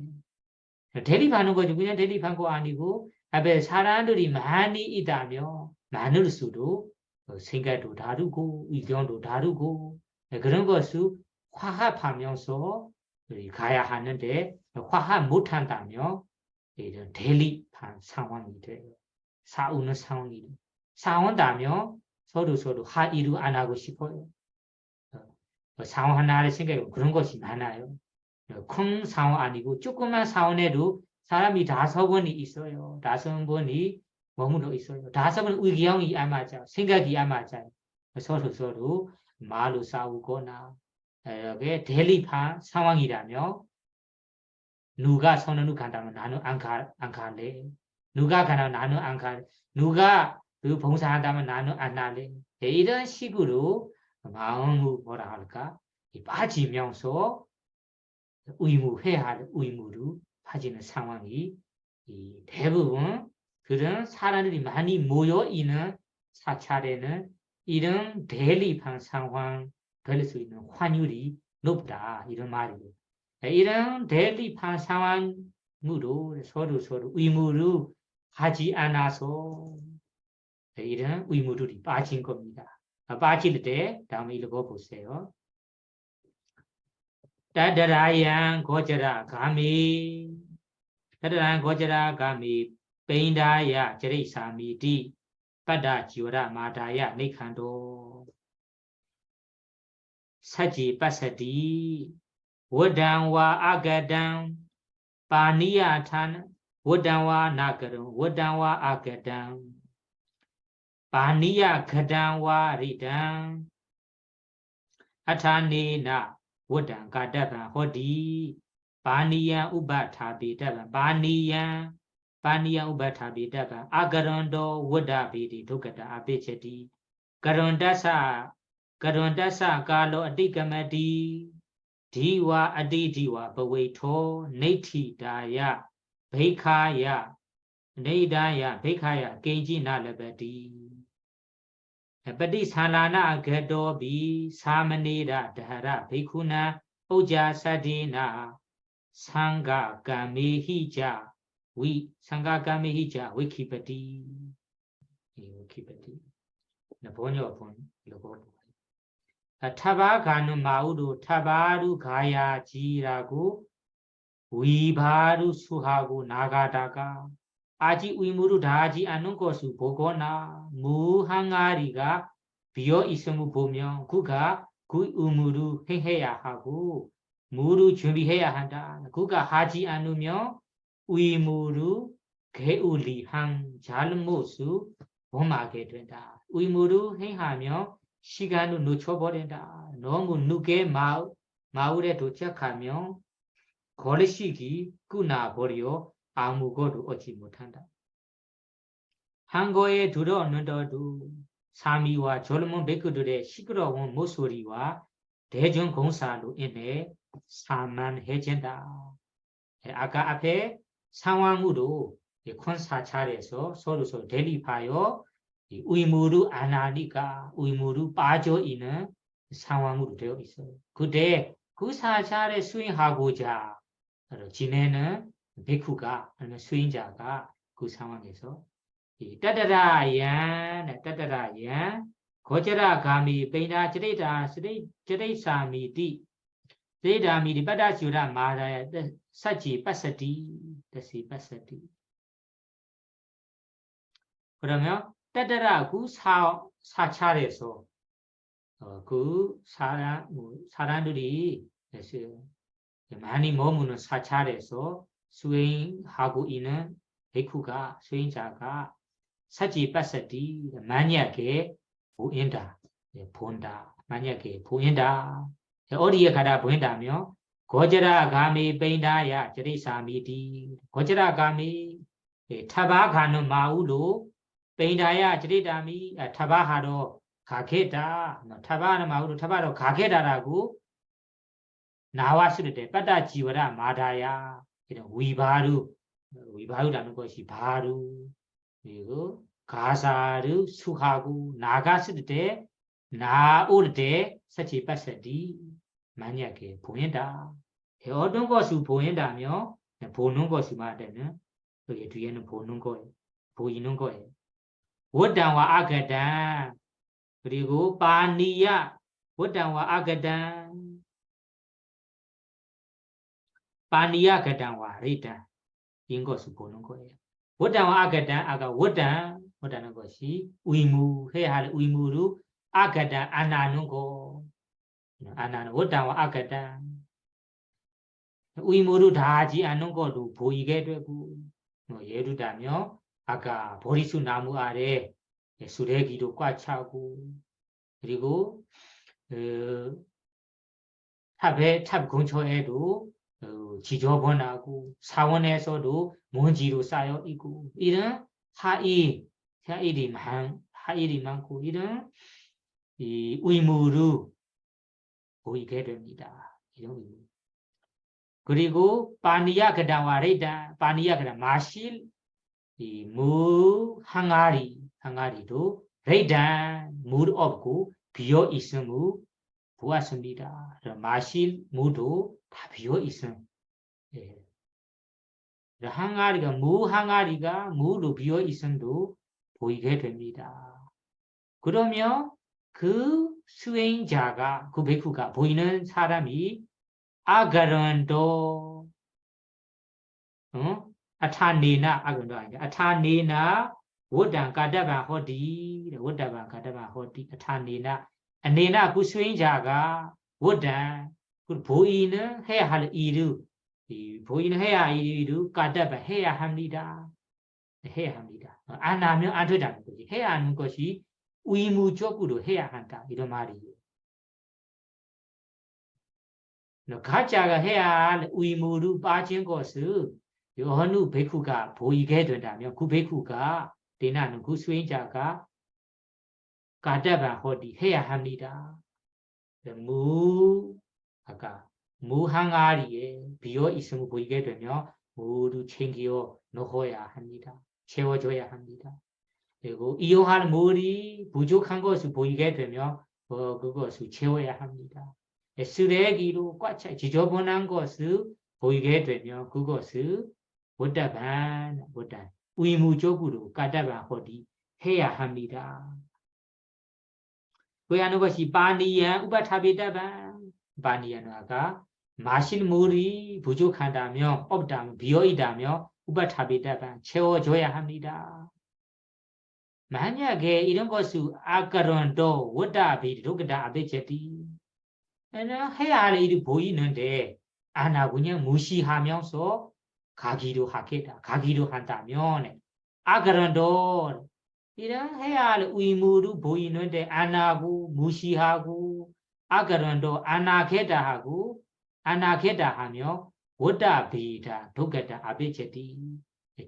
S1: 대립하는 거죠. 그냥 대립한 거 아니고 앞에 사람들이 많이 있다면 많을수록 생각도 다르고 의견도 다르고 그런 것을 화합하면서 가야 하는데 화합 못한다면 이런 대립한 상황이 돼요. 싸우는 상황이 돼요. 싸운다면 서로 합의를 안 하고 싶어요. 상황 하나를 생각해보면 그런 것이 많아요. 큰 상황 아니고 조그만 상황에도 사람이 5번이 있어요. 5번이 머물러 있어요. 5번 의견이 안 맞아요. 생각이 안 맞아요. 서로 말로 싸우거나 이렇게 대립한 상황이라면 누가 선언을 간다면 나는 안 갈래. 누가 가면 나는 안 갈래. 누가 그 봉사한다면 나는 안 할래. 이런 식으로 마음을 뭐라 할까? 빠지면서 의무해야 할 의무로 빠지는 상황이 대부분 그런 사람들이 많이 모여 있는 사찰에는 이런 대립한 상황 될 수 있는 확률이 높다 이런 말이에요. 이런 대립한 상황으로 서로 의무를 하지 않아서 이런 의무들이 빠진 겁니다. 빠질 때 다음에 읽어보세요. 따드라양 고저라 가미 따드라양 고저라 가미 벤다야 제리사미디 빠다 지오라 마다야 네칸도 사지 빠사디 워단와 아가단 파니야탄 워단와 나가론 워단와 아가단 파니야 가단와 리단 아타니나 워단 가다반 호디 바니야 우바타비다반 바니야 우바타비다반 아가론도 워다비디 두가다 아비체디 가론다사 가로 어디가마디 디와 아디디와 버웨토 네티다야 베카야 네다야 베카야 게지나레베디ปฏิ 산라나 게도비 사മने라 다하라 베쿠나 오자 사디나 상가가메히자 위 상가가메히자 위키ಪ디 위키ಪ디 나보뇨 본 이거 타바가누 마우도 타바루 가야지라고 위바루 수하고 나가다가 아지 의무로 다하지 않는 것을 보거나 무항아리가 비어 있음을 보면 그가 그 의무를 행해야 하고 무를 준비해야 한다. 그가 하지 않으면 의무를 게을리한 잘못을 범하게 된다. 의무를 행하며 시간을 늦춰버린다. 너무 늦게 마을에 도착하면 거리식이 끝나버려 아무것도 얻지 못한다. 한거에 들어오는데도 사미와 젊은 백그들의 시끄러운 목소리와 대중공사로 인해 산만해진다. 아까 앞에 상황으로 큰 사찰에서 서로 대립하여 의무를 안 하니까 의무를 빠져 있는 상황으로 되어 있어요. 그때 그 사찰에 수행하고자 지내는 베쿠가 아니면 수행자가 그 상황에서 따다라얀 거저라 가미 베나 제레사미디 제레다미디 빠다시우라 마라야 사지 빠사디 다시 빠사디 그러면 따다라 그 사찰에서 그 사람들이 많이 머무는 사찰에서 수행하고 있는 베쿠가 수행자가 사지 빠사디 만약에 보인다 본다 만약에 보인다 어디에 가다 보인다며 고저라 가미 벤다야 제리사미디 고저라 가미 타바 가는 마우로 벤다야 제리다미 타바하러 가게다 타바하는 마우로 타바로 가게다라고 나왔을 때 빠다 지워라 마다야 이런 위바루라는 것이 바루 그리고 가사를 수하고 나갔을 때 나올 때 사치 빠사디 만약에 보인다. 어떤 것을 보인다며 보는 것이 말하면 여기 뒤에는 보는 거예요. 보이는 거예요. 워단와 아가단 그리고 바니야 워단와 아가단 바니야 가단와 리단 인것을 보는 거예요. 워단와 아가단 아가 워단하는 것이 의무 해야 할 의무로 아가단 안 하는 거 안 하는 워단와 아가단 의무로 다 하지 않는 것도 보이게 되고 예를 들면 아까 보리수 나무 아래 수레기도 꽉 차고 그리고 탑 근처에도 지저분하고 사원에서도 먼지로 쌓여 있고 이런 하일이 많고 이런 이 의무로 보이게 됩니다. 이런 의무. 그리고 파니야 그다와 레다 파니야 그다 마실 이 무 항아리도 레다 물 없고 비어 있음을 보았습니다. 마실 무도 다 비어 있음. 예. 항아리가 무로 비어 있음도 보이게 됩니다. 그러면 그 수행자가 그 베쿠가 보이는 사람이 아가런도 아타네나 아가런도 아니야. 아타네나 워단 가다반 호디 워다반 가다반 호디 아타네나 아네나 그 수행자가 워단 그 보이는 해야 할 일을 보이는 해야 할 일을 가다반 해야 합니다. 해야 합니다. 안 하면 안 된다는 거지. 해야 하는 것이 의무적으로 해야 한다. 이런 말이에요. 가짜가 해야 할 의무로 빠진 것을 어느 베쿠가 보이게 된다면 그 베쿠가 대나는 그 수행자가 가다반 호디 해야 합니다. 아까 무항아리에 비어 있음을 보이게 되면 모두 챙겨 넣어야 합니다. 채워줘야 합니다. 그리고 이용할 물이 부족한 것을 보이게 되면 그것을 채워야 합니다. 쓰레기로 꽉 차 지저분한 것을 보이게 되면 그것을 못다반 의무적으로 까다반 호디 해야 합니다. 왜 하는 것이 바니야 우바타비다반 바니야는 아까 마실 물이 부족하다면 없다면 비어있다면 우바타비다반 채워줘야 합니다. 만약에 이런 것을 아까런도 워다비 로그다 아베제티 해야 할 일이 보이는데 안 하고 그냥 무시하면서 가기로 한다면 아까런도 이런 해야 할 의무로 보이는데 안 하고 무시하고 아까런도 안 하겠다 하며 워다비다 도가다 아베제티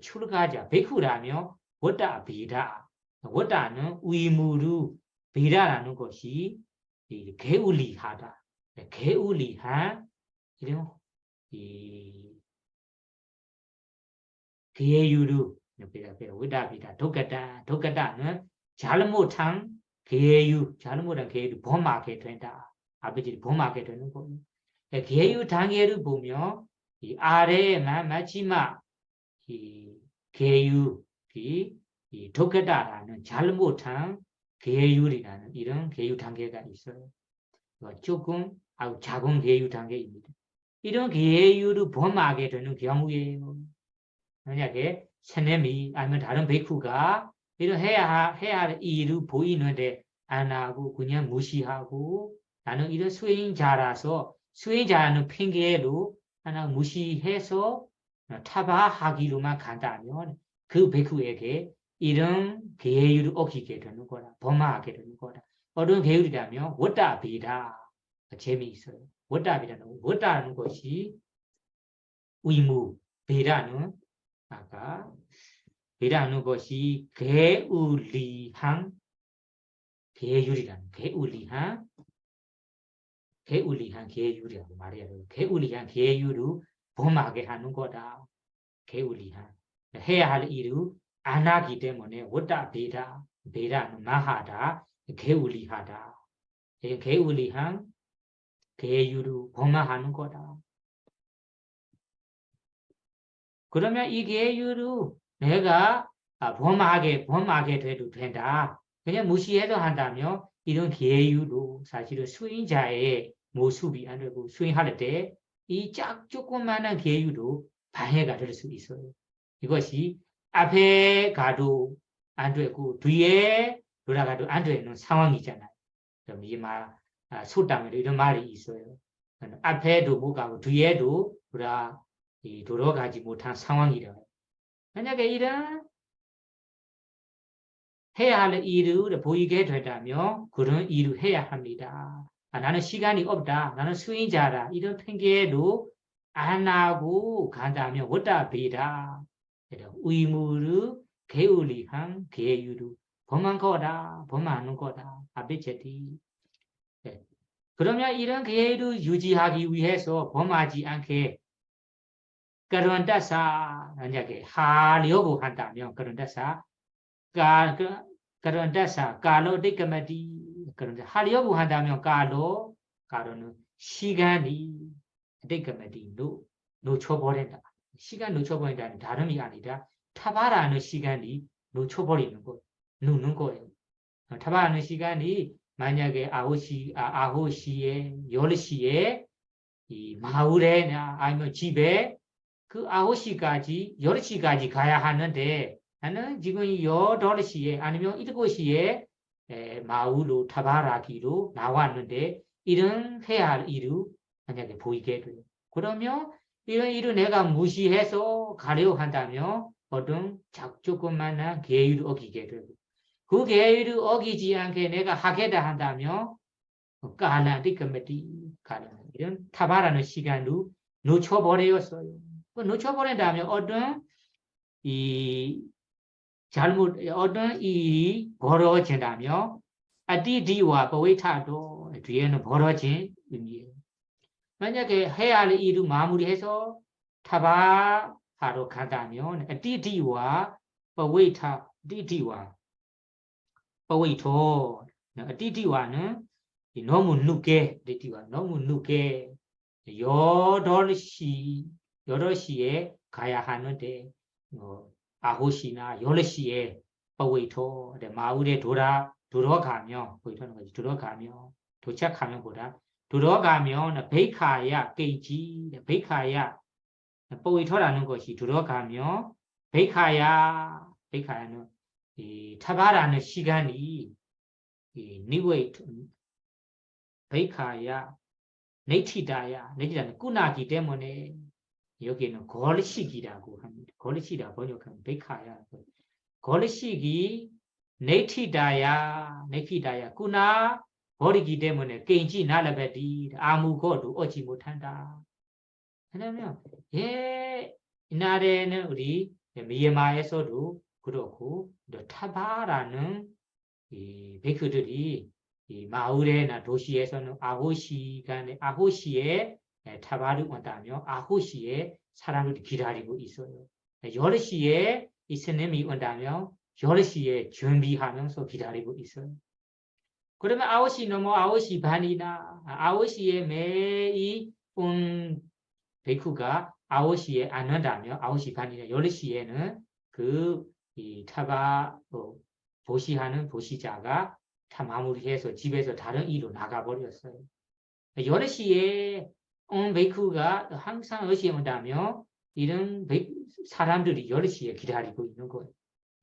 S1: 출가자 베쿠라며 워다비다 워다는 의무로 비라라는 것이 개울리하다. 개울리한 이런 계유로 워다비다 도가다는 잘못한 잘못한 계유 범하게 된다. 아버지 범하게 되는 거예요. 계유 단계를 보면 이 아래에만 마지막 계유 이 도가다라는 잘못한 계율이라는 이런 계유 단계가 있어요. 조금 작은 계유 단계입니다. 이런 계율을 범하게 되는 경우에요. 만약에 스님이 아니면 다른 베쿠가 이런 해야 할 일을 보이는데 안 하고 그냥 무시하고 나는 이런 수행자라서 수행자라는 핑계로 하나 무시해서 타바하기로만 간다면 그 베쿠에게 이런 계율을 어기게 되는 거라 범하게 되는 거라. 어떤 계율이라면 워다비다 재미있어요. 워다라는 것이 의무 비라는 아까 비라는 것이 개울리한 계율이라는 개울리한 계율이라고 말해야 돼요. 개울리한 계율을 범하게 하는 거다. 개울리한 해야 할 일을 안 하기 때문에 베라는 마하다, 개울리하다. 개울리한 계율을 범하는 거다. 그러면 이 계율을 내가 범하게 돼도 된다. 그냥 무시해도 한다면 이런 계유도 사실은 수행자의 모습이 안 되고 수행할 때 이 조그만한 계유도 방해가 될 수 있어요. 이것이 앞에 가도 안 되고 뒤에 돌아가도 안 되는 상황이잖아요. 그럼 소담으로 이런 말이 있어요. 앞에도 못 가고 뒤에도 돌아가지 못한 상황이래요. 만약에 이런 해야 할 일을 보이게 된다면 그런 일을 해야 합니다. 나는 시간이 없다. 나는 수행자다. 이런 핑계도 안 하고 간다면 어따비다. 의무를 게을리한 계유를 범한 거다. 범하는 거다. 아베체티. 그러면 이런 계유를 유지하기 위해서 범하지 않게 그런 데서 만약에 하려고 한다면 그런 데서 그런 데서 가로 디까마디 그런데 하려고 한다면 가로는 시간이 디까마디 놓쳐버린다. 시간 놓쳐버린다는 다름이 아니라 타바라는 시간이 놓쳐버리는 거, 놓는 거예요. 타바라는 시간이 만약에 9시에 10시에 이 마을에나 아니면 집에 그 9시까지 10시까지 가야 하는데 나는 지금 8시에 아니면 7시에 마을로 타바라기로 나왔는데 이런 해야 할 일을 만약에 보이게 돼요. 그러면 이런 일을 내가 무시해서 가려고 한다면 어떤 조금만한 계율을 어기게 되고 그 계율을 어기지 않게 내가 하겠다 한다면 까나디까메디 이런 타바라는 시간을 놓쳐버렸어요. 놓쳐버린다면 어떤 어떤 일이 벌어진다며 아디디와 버웨타도 뒤에는 벌어진 의미예요. 만약에 해야 할 일을 마무리해서 타바하러 간다면 아디디와 버웨타 디디와 버웨토 아디디와는 너무 늦게 디디와 너무 늦게 8시에 가야 하는데 9시나 10시에 버웨이토 마을에 들어가면 보이는 거지. 들어가면 도착하면 들어가면 베이카야 게이지 베이카야 버웨이토라는 것이 들어가면 베이카야는 이 타바라는 시간이 이 니웨이트 베이카야 네티다는 꾸나기 때문에 여기는 걸식이라고 합니다. 걸식이라 번역하면 베카야. 걸식이 네티다야 꾸나 버리기 때문에 게임지 나라베디 아무것도 얻지 못한다. 왜냐면 옛날에는 우리 미얀마에서도 그렇고 타바라는 이 베크들이 이 마을에나 도시에서는 9시에 타바를 온다며 9시에 사람들이 기다리고 있어요. 10시에 이 스님이 온다며 10시에 준비하면서 기다리고 있어요. 그러면 9시 넘어 9시 반이나 9시에 매일 온 베쿠가 9시에 안 온다며 9시 반이나 10시에는 이 타바 보시하는 보시자가 다 마무리해서 집에서 다른 일로 나가버렸어요. 10시에 온 베이크가 항상 10시에 온다며 이런 사람들이 10시에 기다리고 있는 거예요.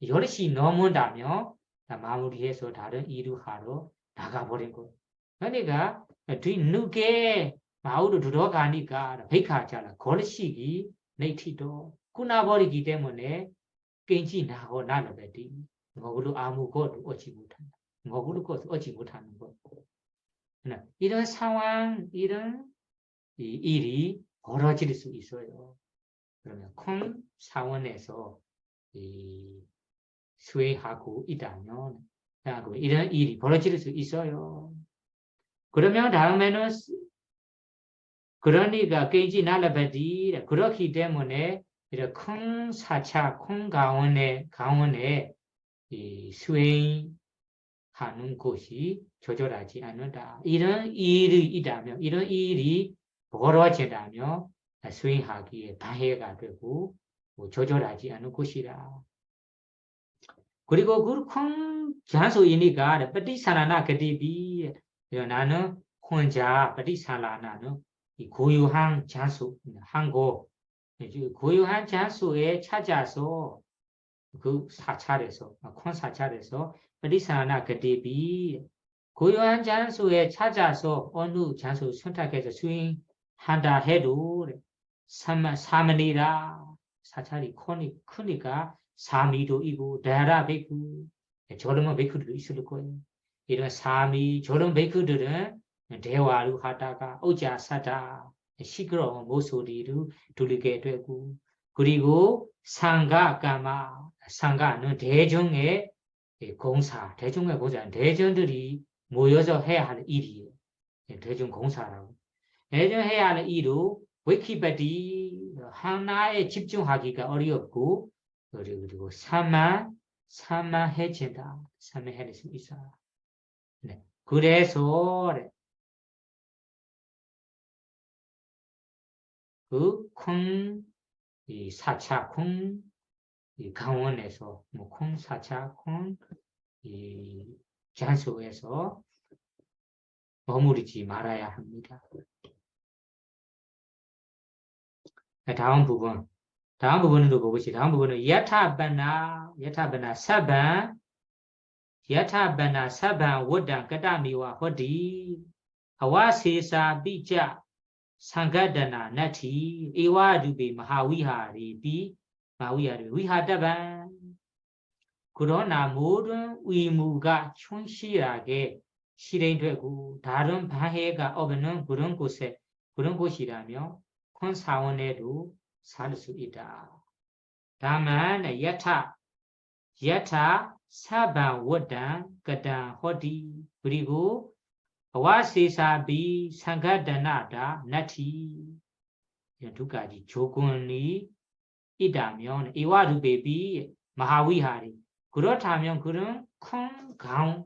S1: 10시 넘은다며 마무리해서 다른 일을 하러 나가버린 거예요. 그러니까 뒤늦게 마을로 들어가니까 베이크하잖아. 걸식이 네티도 끊어버리기 때문에 깽지 나고 나눠베디 먹으로 아무것도 얻지 못한다. 먹으로 것을 얻지 못하는 것. 이런 상황, 이런 일이 벌어질 수 있어요. 그러면 큰 사원에서 수행하고 있다면 이런 일이 벌어질 수 있어요. 그러면 다음에는 그러니까 깨지 날라베디 그렇기 때문에 이런 큰 사차, 큰 강원에 수행하는 곳이 조절하지 않는다. 이런 일이 있다면, 이런 일이 벌어진다면 수행하기에 방해가 되고 조절하지 않는 곳이라. 그리고 그큰 장소이니까ปฏิสารณ gati비 나는 혼자ปฏิสารณ는 이 고유한 장소 한곳 고유한 장소에 찾아서 그 사찰에서 큰 사찰에서ปฏิสารณ gati비 고유한 장소에 찾아서 어느 장소 선택해서 수행한다 해도 사만이라 사찰이 크니까 사미도 있고 다라 베이크 저런 베이크들도 있을 거예요. 이런 사미 저런 베이크들은 대화로 하다가 오자 사다 시끄러운 목소리로 들리게 되고 그리고 상가는 대중의 공사 대중들이 모여서 해야 할 일이에요. 대중 공사라고 대중 해야 할 일로 위키pedia 하나에 집중하기가 어렵고 그리고 산만해진다. 산만해질 수 있어. 네. 그래서 그 큰 이 사차 큰 이 강원에서 뭐 큰 사차 큰 이 장소에서 머무르지 말아야 합니다. 다음 부분은 또 보고 다음 부분은 야타바나 사반 워단 까다미와 호디 아와세사 비자 상가다나 나티 에와두베 마하위하리비 위하다반 그러나 모든 의무가 충실하게 실행되고 다른 방해가 없는 그런 곳이라며 큰 사원에도 살 수 있다. 다만 야타 사반 워단 까단 호디 그리고 와세사비 상가다나다 나티 두 가지 조건이 있다면 이와루베비 마하위하리 그렇다면 그런 큰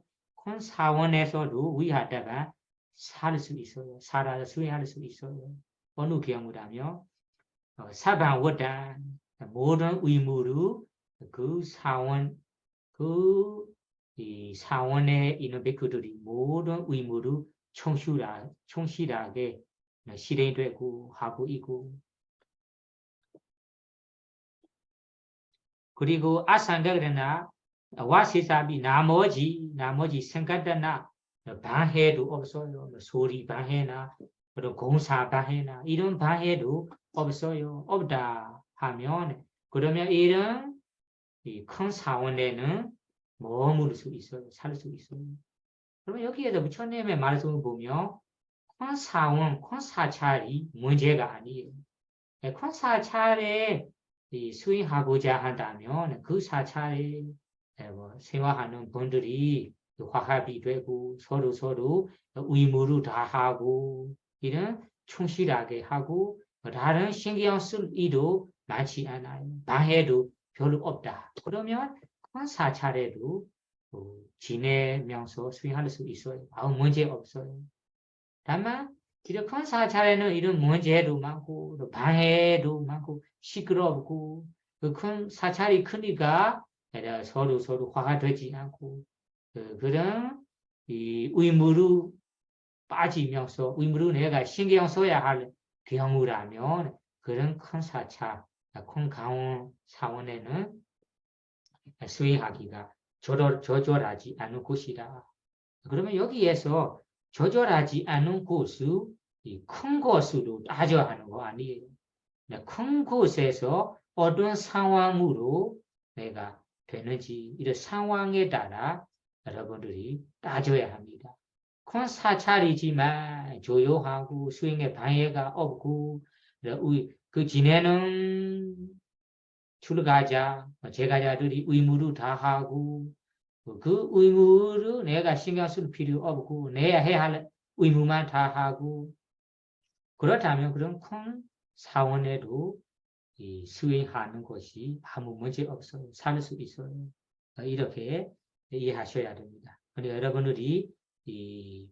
S1: 사원에서도 위하다가 살 수 있어요. 살아서 수행할 수 있어요. 어느 경우라면 사반워단 모든 의무로 그 사원 이 사원에 있는 베크들이 모든 의무를 충실하게 실행되고 하고 있고 그리고 아상가그러나 와시사비 나머지 생각다나 방해도 없어요. 소리 방해나 그리고 공사 방해나 이런 방해도 없어요. 없다 하면 그러면 이런 이 큰 사원에는 머무를 수 있어요. 살 수 있어요. 그러면 여기에서 부처님의 말씀을 보면 큰 사원, 큰 사찰이 문제가 아니에요. 큰 사찰에 수행하고자 한다면 그 사찰에 생활하는 분들이 화합이 되고 서로 의무를 다하고 이런 충실하게 하고 다른 신경 쓸 일도 많지 않아요. 방해도 별로 없다. 그러면 큰 사찰에도 지내면서 수행할 수 있어요. 아무 문제 없어요. 다만 이런 큰 사찰에는 이런 문제도 많고 또 방해도 많고 시끄럽고 그 큰 사찰이 크니까 서로 화가 되지 않고 그런 이 의무로 빠지면서 의무로 내가 신경 써야 할 경우라면 그런 큰 사찰, 큰 강원 사원에는 수행하기가 조절하지 않은 곳이다. 그러면 여기에서 조절하지 않은 곳을 큰 곳으로 따져야 하는 거 아니에요. 큰 곳에서 어떤 상황으로 내가 되는지 이런 상황에 따라 여러분들이 따져야 합니다. 큰 사찰이지만 조용하고 수행에 방해가 없고 그 지내는 출가자, 제가자들이 의무를 다하고 그 의무를 내가 신경 쓸 필요 없고 내야 해야 할 의무만 다하고 그렇다면 그런 큰 사원에도 수행하는 것이 아무 문제 없어요. 살 수 있어요. 이렇게 이해하셔야 됩니다. 근데 여러분들이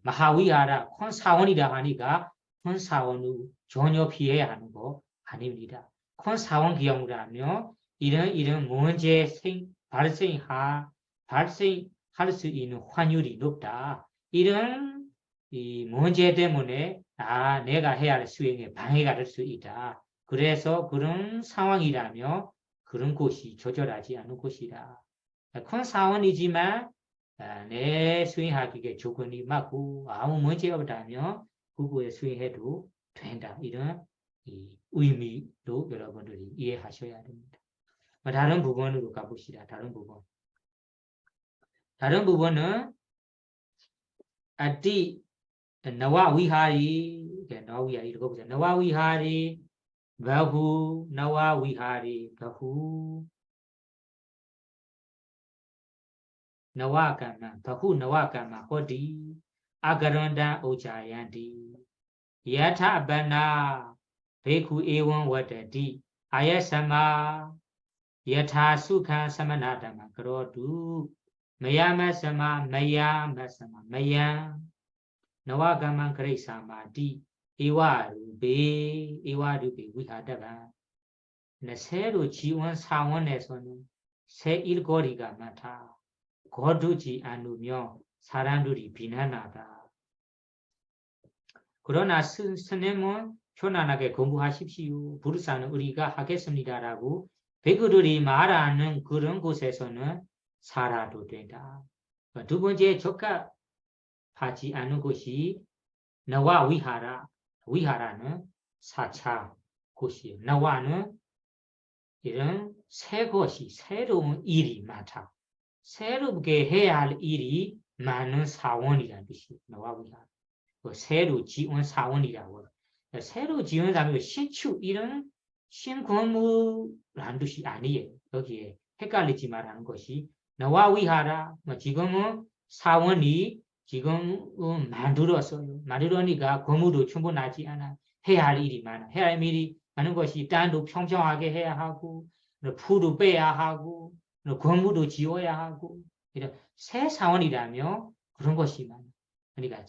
S1: 마하위하라 큰 사원이라 하니까 큰 사원을 전혀 피해야 하는 거 아닙니다. 큰 사원 경우라면 이런 문제 발생하 발생 할 수 있는 확률이 높다. 이런 이 문제 때문에 내가 해야 할 수행에 방해가 될 수 있다. 그래서 그런 상황이라며 그런 곳이 조절하지 않은 곳이다. 큰 사원이지만 내 수행하기에 조건이 맞고 아무 문제 없다면 그거에 수행해도 된다. 이런 의미로 여러분들이 이해하셔야 됩니다. 다른 부분으로 가봅시다. 다른 부분은 아띠 나와위하리 나와위하리 이거 보자. 나와위하리 바후 나와위하리 바후 나와까마 바후 나와까마 호디 아가란다 오자얀디 야타바나 베쿠 에원 와다디 아야사마 야타 수칸 사마나다마 그로두 마야마사마 마야마사마 마야 나와까마 그레사마디 에와루베 위하다바 나세로 지원 사원에서는 새 일거리가 많다. 거두지 않으며 사람들이 비난하다. 그러나 스님은 편안하게 공부하십시오. 부르사는 우리가 하겠습니다라고 백그들이 말하는 그런 곳에서는 살아도 된다. 두 번째 적합하지 않은 곳이 나와 위하라는 4차 곳이에요. 나와는 이런 새 것이 새로운 일이 많다. 새롭게 해야 할 일이 많은 사원이라는 뜻이에요. 나와 위하라. 새로 지원 사원이라고. 새로 지원 사원이 신축 이런 신건물라는 뜻이 아니에요. 여기에 헷갈리지 말라는 것이 나와 위하라. 지금은 사원이 지금 만들었어요. 만들으니까 건물도 충분하지 않아. 해야 할 일이 많아. 해야 할 일이 많은 것이 땅도 평평하게 해야 하고 풀도 빼야 하고 건물도 지어야 하고 새 사원이라며 그런 것이 많아. 그러니까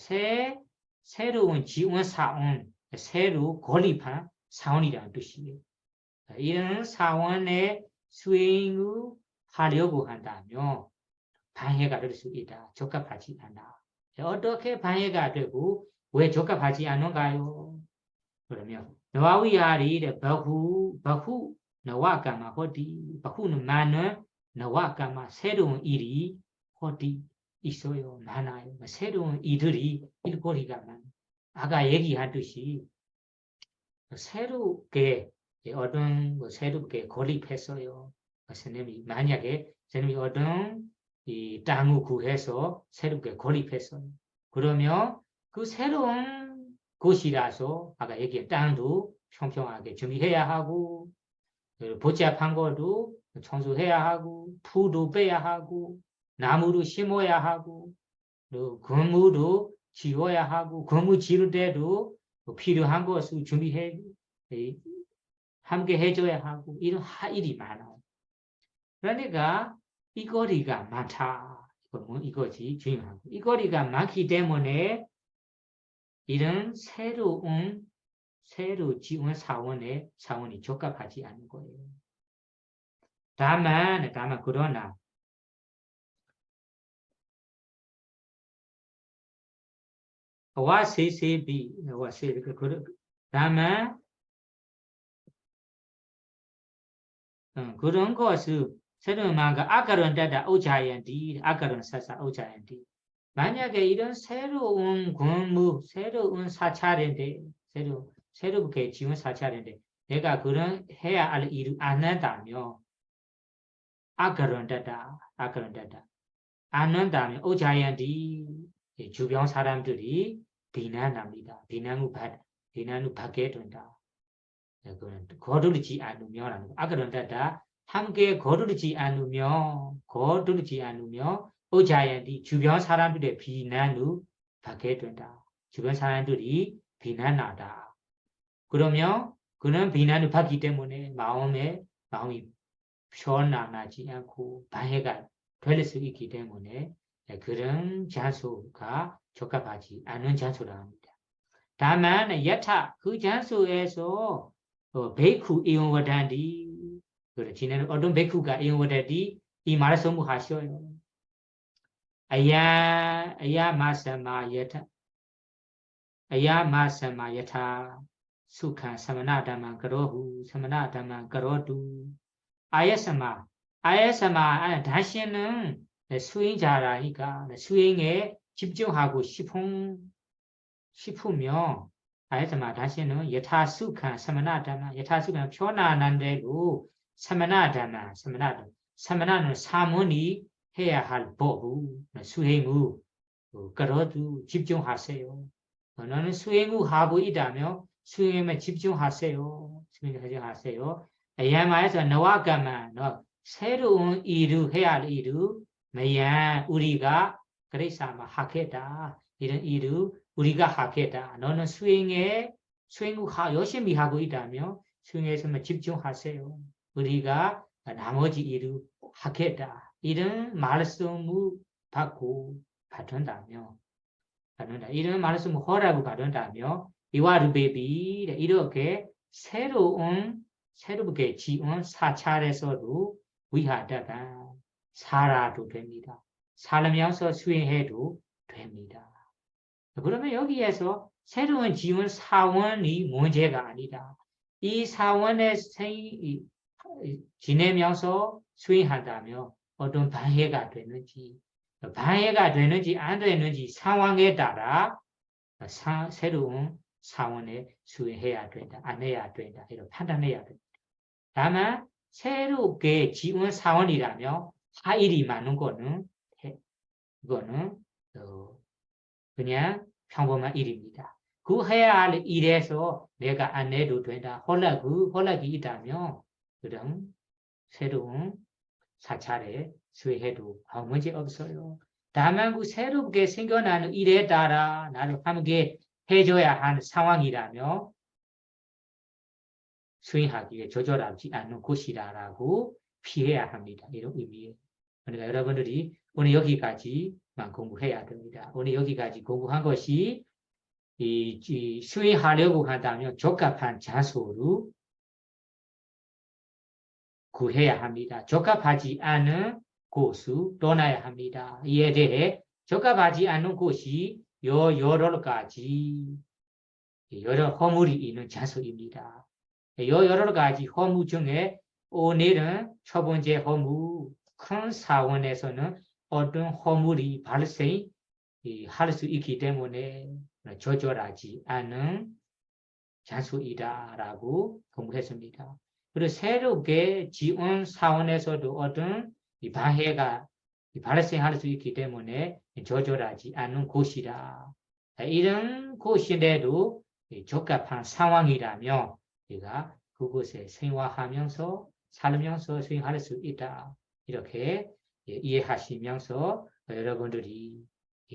S1: 새로운 지원 사원, 새로 건립한 사원이라는 뜻이에요. 이런 사원의 수행을 하려고 한다면 방해가 될 수 있다. 적합하지 않아. 어떻게 방해가 되고 왜 적합하지 않은가요? 그러면 나와위하리 바후 나와까마 호디 바후는 많은 나와까마 새로운 일이 호디 있어요. 많아요. 새로운 이들이 일거리가 많아요. 아까 얘기하듯이 새롭게 새롭게 건립했어요. 스님이 만약에 스님이 어떤 이 땅을 구해서 새롭게 건립했어요. 그러면 그 새로운 곳이라서 아까 얘기한 땅도 평평하게 준비해야 하고 복잡한 것도 청소해야 하고 풀도 빼야 하고 나무도 심어야 하고 또 건물도 지어야 하고 건물 지을 때도 필요한 것을 준비해 함께 해줘야 하고 이런 일이 많아요. 그러니까 이 거리가 많다. 이것이 중요하고 이 거리가 많기 때문에 이런 새로 지원 사원이 적합하지 않은 거예요. 다만 그러나 다만 그런 것을 새로운가 아까론다다 오자연디 아까론 사사 오자연디 만약에 이런 새로운 건물 새로운 사찰인데 새롭게 지원 사찰인데 내가 그런 해야 할 일을 안 한다면 아까론다다 안 한다면 오자연디 주변 사람들이 비난합니다. 비난을 받게 된다. 거두지 않으면 아까론다다 함께 거두지 않으며 오자연디 주변 사람들의 비난을 받게 된다. 주변 사람들이 비난하다. 그러면 그런 비난을 받기 때문에 마음이 편안하지 않고 방해가 될 수 있기 때문에 그런 장소가 적합하지 않은 장소라 합니다. 다만 여타 그 장소에서 베이쿠 이용ወ단디 지내는 어떤 베이쿠가 이용ወ단디 이 말씀을 하셔요. Ayamasama yatha sukha samana dhamma karohu samana dhamma karotu ayasama 다시는 수행자라니까 수행에 집중하고 싶으며 아야스마 다시는 여타 수칸 사마나 담마 여타 수칸 편안한 대로 사마나 담마 사마나는 사문이 해야 할 법, 수행우 그래도 집중하세요. 너는 수행우 하고 있다며 수행에 집중하세요. 집중하세요. 야마에서 너와 가만 너 새로운 일을 해야 할 일을 매야 우리가 그래서 아마 하겠다. 이런 일을 우리가 하겠다. 너는 수행우 열심히 하고 있다며 수행에서만 집중하세요. 우리가 나머지 일을 하겠다. 이런 말씀을 받는다며 이런 말씀을 허락을 받는다며 이와르 베비 이렇게 새롭게 지은 사찰에서도 위하다가 살아도 됩니다. 살면서 수행해도 됩니다. 그러면 여기에서 새로운 지은 사원이 문제가 아니다. 이 사원에 지내면서 수행한다며 어떤 방해가 되는지 안 되는지 상황에 따라 새로운 사원에 수행해야 된다, 안 해야 된다, 이런 판단해야 된다. 다만 새롭게 지은 사원이라며 할 일이 많은 거는 이거는 그냥 평범한 일입니다. 그 해야 할 일에서 내가 안 해도 된다. 허락이 있다면 그럼 새로운 사찰에 수행해도 아무 문제 없어요. 다만 그 새롭게 생겨나는 일에 따라 나를 함께 해줘야 하는 상황이라며 수행하기에 조절하지 않는 곳이라고 피해야 합니다. 이런 의미예요. 그러니까 여러분들이 오늘 여기까지만 공부해야 됩니다. 오늘 여기까지 공부한 것이 이 수행하려고 한다면 적합한 장소로 구해야 합니다. 적합하지 않은 곳을 떠나야 합니다. 이에 대해 적합하지 않은 곳이 여러 가지 여러 허물이 있는 장소입니다. 여러 가지 허물 중에 오늘은 첫 번째 허물, 큰 사원에서는 어떤 허물이 발생할 수 있기 때문에 조절하지 않은 장소이다라고 공부했습니다. 그리고 새롭게 지원 사원에서도 어떤 방해가 발생할 수 있기 때문에 조절하지 않은 곳이다. 이런 곳인데도 적합한 상황이라며 우리가 그곳에 생활하면서 살면서 수행할 수 있다. 이렇게 이해하시면서 여러분들이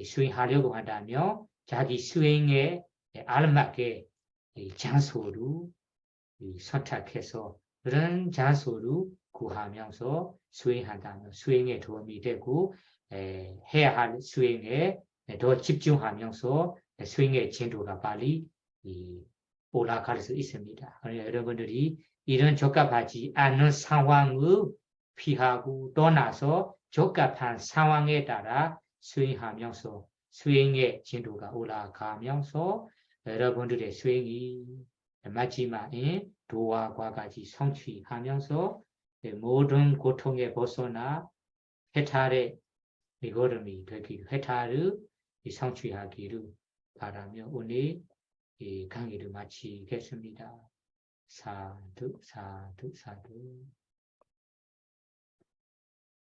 S1: 수행하려고 한다면 자기 수행에 알맞게 장소를 선택해서 그런 장소를 구하면서 수행한다면 수행에 도움이 되고 해야 할 수행에 더 집중하면서 수행의 진도가 빨리 올라갈 수 있습니다. 그러니까 여러분들이 이런 적합하지 않은 상황을 피하고 떠나서 적합한 상황에 따라 수행하면서 수행의 진도가 올라가면서 여러분들의 수행이 마지막에 도화과 같이 성취하면서 모든 고통에 벗어나 해탈의 걸음이 되기를 해탈을 성취하기를 바라며 오늘 강의를 마치겠습니다. 사두 사두 사두